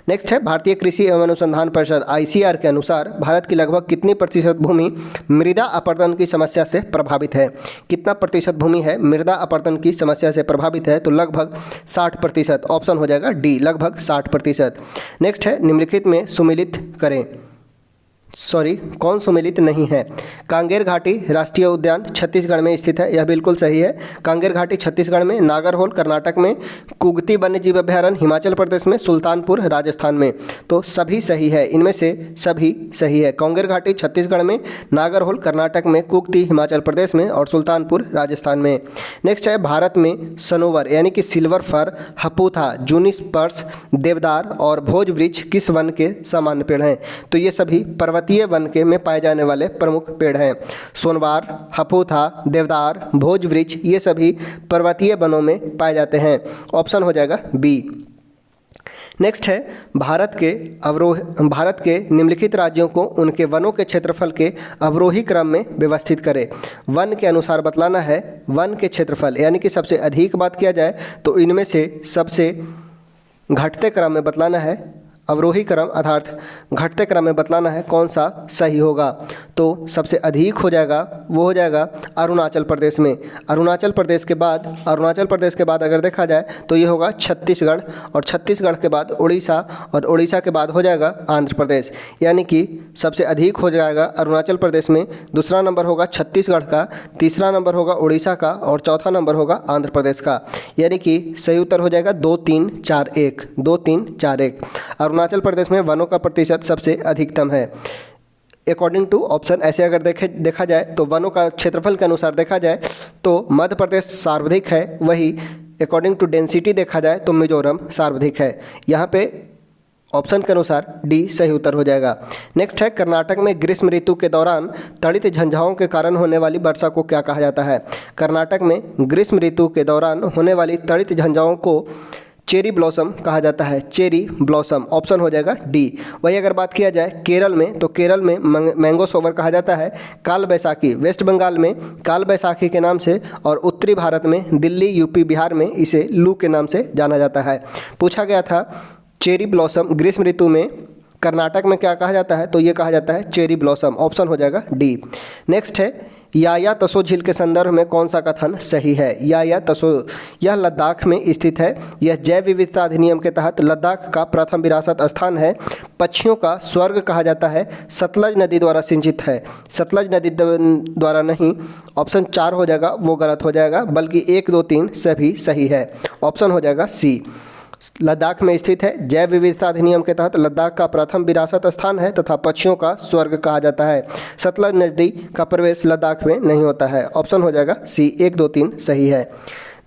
नेक्स्ट है भारतीय कृषि एवं अनुसंधान परिषद ICAR के अनुसार भारत की लगभग कितनी प्रतिशत भूमि मृदा अपरदन की समस्या से प्रभावित है। कितना प्रतिशत भूमि है मृदा अपरदन की समस्या से प्रभावित है, तो लगभग 60%। ऑप्शन हो जाएगा डी, लगभग 60%। नेक्स्ट है निम्नलिखित में सुमेलित करें, कौन सुमेलित नहीं है। कांगेर घाटी राष्ट्रीय उद्यान छत्तीसगढ़ में स्थित है, यह बिल्कुल सही है। कांगेर घाटी छत्तीसगढ़ में, नागरहोल कर्नाटक में, कुगती वन्यजीव अभयारण्य हिमाचल प्रदेश में, सुल्तानपुर राजस्थान में। तो सभी सही है, इनमें से सभी सही है। कांगेर घाटी छत्तीसगढ़ में, नागरहोल कर्नाटक में, कुगती हिमाचल प्रदेश में और सुल्तानपुर राजस्थान में। नेक्स्ट है भारत में सनोवर यानी कि सिल्वर फर, हपूथा, जूनिपर्स, देवदार और भोज वृक्ष किस वन के सामान्य पेड़ हैं। तो ये सभी पर्वतीय वन के में पाए जाने वाले प्रमुख पेड़ हैं। सोनवार, हपूथा, देवदार, भोज वृक्ष ये सभी पर्वतीय वनों में पाए जाते हैं। ऑप्शन हो जाएगा बी। नेक्स्ट है भारत के निम्नलिखित राज्यों को उनके वनों के क्षेत्रफल के अवरोही क्रम में व्यवस्थित करें। वन के अनुसार बतलाना है वन के क्षेत्रफल, यानी कि सबसे अधिक बात किया जाए तो इनमें से सबसे घटते क्रम में बतलाना है। अवरोही क्रम अर्थात घटते क्रम में बतलाना है कौन सा सही होगा। तो सबसे अधिक हो जाएगा वो हो जाएगा अरुणाचल प्रदेश में। अरुणाचल प्रदेश के बाद अगर देखा जाए तो ये होगा छत्तीसगढ़, और छत्तीसगढ़ के बाद उड़ीसा, और उड़ीसा के बाद हो जाएगा आंध्र प्रदेश। यानी कि सबसे अधिक हो जाएगा अरुणाचल प्रदेश में, दूसरा नंबर होगा छत्तीसगढ़ का, तीसरा नंबर होगा उड़ीसा का और चौथा नंबर होगा आंध्र प्रदेश का। यानी कि सही उत्तर हो जाएगा 2 3 4 1, 2 3 4 1। अरुणाचल प्रदेश में वनों का प्रतिशत सबसे अधिकतम है अकॉर्डिंग टू ऑप्शन। ऐसे अगर देखा जाए तो वनों का क्षेत्रफल के अनुसार देखा जाए तो मध्य प्रदेश सर्वाधिक है, वही अकॉर्डिंग टू डेंसिटी देखा जाए तो मिजोरम सर्वाधिक है। यहाँ पे ऑप्शन के अनुसार डी सही उत्तर हो जाएगा। नेक्स्ट है कर्नाटक में ग्रीष्म ऋतु के दौरान तड़ित झंझाओं के कारण होने वाली वर्षा को क्या कहा जाता है। कर्नाटक में ग्रीष्म ऋतु के दौरान होने वाली तड़ित झंझाओं को चेरी ब्लॉसम कहा जाता है, चेरी ब्लॉसम। ऑप्शन हो जाएगा डी। वही अगर बात किया जाए केरल में, तो केरल में मैंगो सोवर कहा जाता है। काल बैसाखी वेस्ट बंगाल में काल बैसाखी के नाम से, और उत्तरी भारत में दिल्ली, यूपी, बिहार में इसे लू के नाम से जाना जाता है। पूछा गया था चेरी ब्लॉसम ग्रीष्म ऋतु में कर्नाटक में क्या कहा जाता है, तो ये कहा जाता है चेरी ब्लॉसम। ऑप्शन हो जाएगा डी। नेक्स्ट है याया तसो झील के संदर्भ में कौन सा कथन सही है। याया तसो यह लद्दाख में स्थित है। यह जैव विविधता अधिनियम के तहत लद्दाख का प्रथम विरासत स्थान है। पक्षियों का स्वर्ग कहा जाता है। सतलज नदी द्वारा सिंचित है। सतलज नदी द्वारा नहीं, ऑप्शन 4 हो जाएगा वो गलत हो जाएगा, बल्कि 1 2 3 सभी सही है। ऑप्शन हो जाएगा सी। लद्दाख में स्थित है। जैव विविधता अधिनियम के तहत लद्दाख का प्रथम विरासत स्थान है तथा पक्षियों का स्वर्ग कहा जाता है। सतलज नदी का प्रवेश लद्दाख में नहीं होता है। ऑप्शन हो जाएगा सी। 1 2 3 सही है।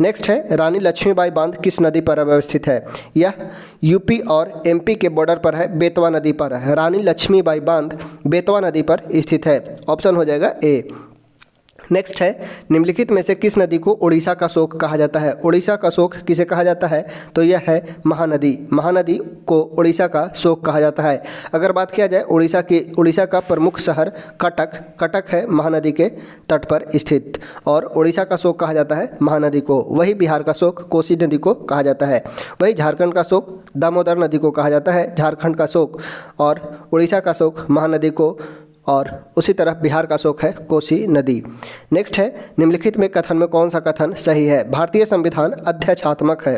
नेक्स्ट है रानी लक्ष्मीबाई बांध किस नदी पर अवस्थित है। यह यूपी और एमपी के बॉर्डर पर है, बेतवा नदी पर है। रानी लक्ष्मीबाई बांध बेतवा नदी पर स्थित है। ऑप्शन हो जाएगा ए। नेक्स्ट है निम्नलिखित में से किस नदी को उड़ीसा का शोक कहा जाता है। उड़ीसा का शोक किसे कहा जाता है, तो यह है महानदी। महानदी को उड़ीसा का शोक कहा जाता है। अगर बात किया जाए उड़ीसा का प्रमुख शहर कटक है महानदी के तट पर स्थित, और उड़ीसा का शोक कहा जाता है महानदी को। वही बिहार का शोक कोसी नदी को कहा जाता है। वही झारखंड का शोक दामोदर नदी को कहा जाता है झारखंड का शोक, और उड़ीसा का शोक महानदी को और उसी तरह बिहार का अशोक है कोसी नदी। नेक्स्ट है, निम्नलिखित में कथन में कौन सा कथन सही है? भारतीय संविधान अध्यक्षात्मक है।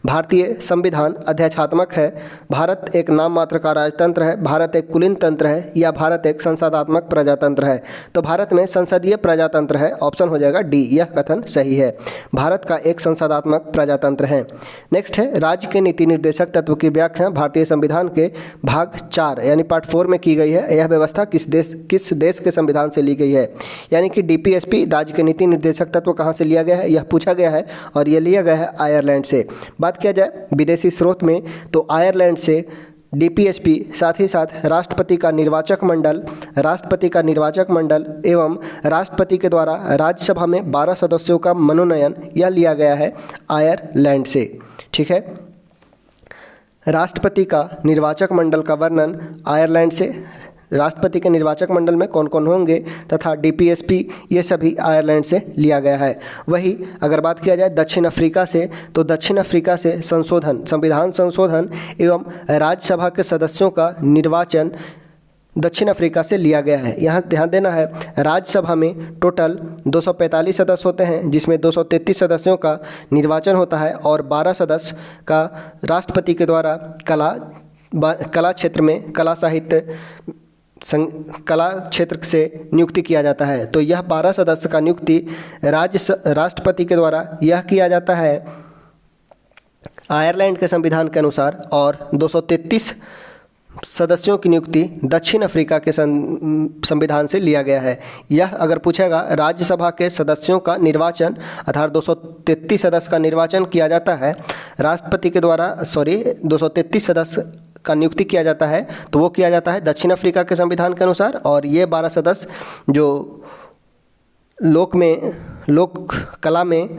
भारतीय संविधान अध्यक्षात्मक है। भारत एक नाम मात्र का राजतंत्र है। भारत एक कुलीन तंत्र है, या भारत एक संसदात्मक प्रजातंत्र है। तो भारत में संसदीय प्रजातंत्र है, ऑप्शन हो जाएगा डी, यह कथन सही है। भारत का एक संसदात्मक प्रजातंत्र है। नेक्स्ट है, राज्य के नीति निर्देशक तत्व की व्याख्या भारतीय संविधान के भाग 4 यानी पार्ट 4 में की गई है। यह व्यवस्था किस देश के संविधान से ली गई है? यानी कि डीपीएसपी राज्य के नीति निर्देशक तत्व कहाँ से लिया गया है, यह पूछा गया है, और यह लिया गया है आयरलैंड से। बात किया जाए विदेशी स्रोत में तो आयरलैंड से डीपीएसपी, साथ ही साथ राष्ट्रपति का निर्वाचक मंडल एवं राष्ट्रपति के द्वारा राज्यसभा में 12 सदस्यों का मनोनयन, यह लिया गया है आयरलैंड से। ठीक है, राष्ट्रपति का निर्वाचक मंडल का वर्णन आयरलैंड से, राष्ट्रपति के निर्वाचक मंडल में कौन कौन होंगे तथा डीपीएसपी, ये सभी आयरलैंड से लिया गया है। वही अगर बात किया जाए दक्षिण अफ्रीका से तो दक्षिण अफ्रीका से संविधान संशोधन एवं राज्यसभा के सदस्यों का निर्वाचन दक्षिण अफ्रीका से लिया गया है। यहाँ ध्यान देना है, राज्यसभा में टोटल 245 सदस्य होते हैं, जिसमें 233 सदस्यों का निर्वाचन होता है और 12 सदस्य का राष्ट्रपति के द्वारा कला क्षेत्र में कला क्षेत्र से नियुक्ति किया जाता है। तो यह 12 सदस्य का नियुक्ति राष्ट्रपति के द्वारा यह किया जाता है आयरलैंड के संविधान के अनुसार, और 233 सदस्यों की नियुक्ति दक्षिण अफ्रीका के संविधान से लिया गया है। यह अगर पूछेगा राज्यसभा के सदस्यों का निर्वाचन, अर्थात 233 सदस्य का निर्वाचन किया जाता है राष्ट्रपति के द्वारा, 233 सदस्य का नियुक्ति किया जाता है, तो वो किया जाता है दक्षिण अफ्रीका के संविधान के अनुसार। और ये 12 सदस्य जो लोक कला में,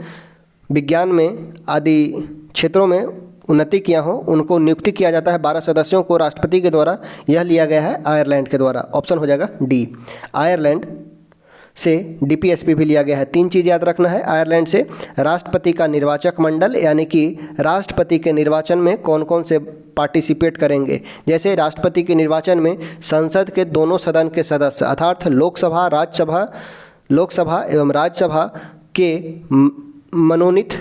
विज्ञान में आदि क्षेत्रों में उन्नति किया हो, उनको नियुक्ति किया जाता है 12 सदस्यों को राष्ट्रपति के द्वारा। यह लिया गया है आयरलैंड के द्वारा, ऑप्शन हो जाएगा डी। आयरलैंड से डीपीएसपी भी लिया गया है। 3 चीज़ याद रखना है आयरलैंड से, राष्ट्रपति का निर्वाचक मंडल, यानी कि राष्ट्रपति के निर्वाचन में कौन कौन से पार्टिसिपेट करेंगे। जैसे राष्ट्रपति के निर्वाचन में संसद के दोनों सदन के सदस्य, अर्थात लोकसभा एवं राज्यसभा के मनोनीत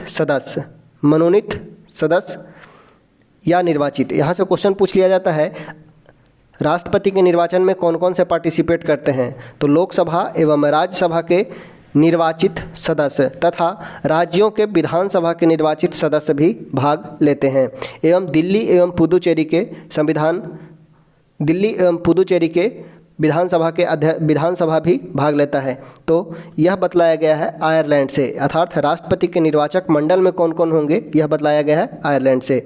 सदस्य या निर्वाचित, यहाँ से क्वेश्चन पूछ लिया जाता है राष्ट्रपति के निर्वाचन में कौन कौन से पार्टिसिपेट करते हैं। तो लोकसभा एवं राज्यसभा के निर्वाचित सदस्य तथा राज्यों के विधानसभा के निर्वाचित सदस्य भी भाग लेते हैं। एवं दिल्ली एवं पुदुचेरी के विधानसभा भी भाग लेता है। तो यह बतलाया गया है आयरलैंड से, अर्थात राष्ट्रपति के निर्वाचक मंडल में कौन कौन होंगे, यह बतलाया गया है आयरलैंड से।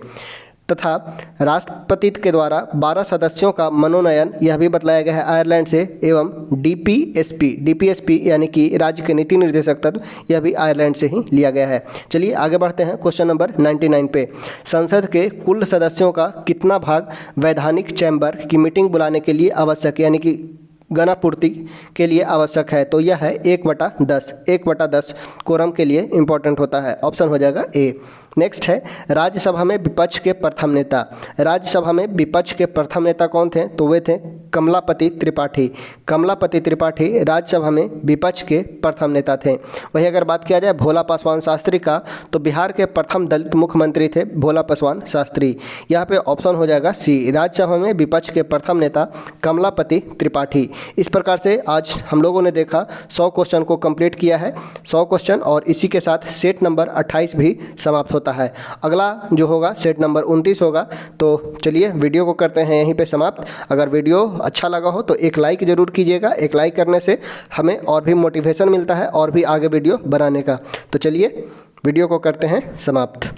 तथा राष्ट्रपति के द्वारा 12 सदस्यों का मनोनयन, यह भी बतलाया गया है आयरलैंड से। एवं डीपीएसपी यानी कि राज्य के नीति निर्देशक तत्व, यह भी आयरलैंड से ही लिया गया है। चलिए आगे बढ़ते हैं क्वेश्चन नंबर 99 पे। संसद के कुल सदस्यों का कितना भाग वैधानिक चैम्बर की मीटिंग बुलाने के लिए आवश्यक, यानी कि गणापूर्ति के लिए आवश्यक है? तो यह है 1/10। 1/10 कोरम के लिए इंपॉर्टेंट होता है, ऑप्शन हो जाएगा ए। नेक्स्ट है, राज्यसभा में विपक्ष के प्रथम नेता। राज्यसभा में विपक्ष के प्रथम नेता कौन थे? तो वे थे कमलापति त्रिपाठी। कमलापति त्रिपाठी राज्यसभा में विपक्ष के प्रथम नेता थे। वहीं अगर बात किया जाए भोला पासवान शास्त्री का, तो बिहार के प्रथम दलित मुख्यमंत्री थे भोला पासवान शास्त्री। यहाँ पे ऑप्शन हो जाएगा सी, राज्यसभा में विपक्ष के प्रथम नेता कमलापति त्रिपाठी। इस प्रकार से आज हम लोगों ने देखा 100 क्वेश्चन को कंप्लीट किया है, 100 क्वेश्चन, और इसी के साथ सेट नंबर 28 भी समाप्त होता है। अगला जो होगा सेट नंबर 29 होगा। तो चलिए वीडियो को करते हैं यहीं पे समाप्त। अगर वीडियो अच्छा लगा हो तो एक लाइक ज़रूर कीजिएगा। एक लाइक करने से हमें और भी मोटिवेशन मिलता है और भी आगे वीडियो बनाने का। तो चलिए वीडियो को करते हैं समाप्त।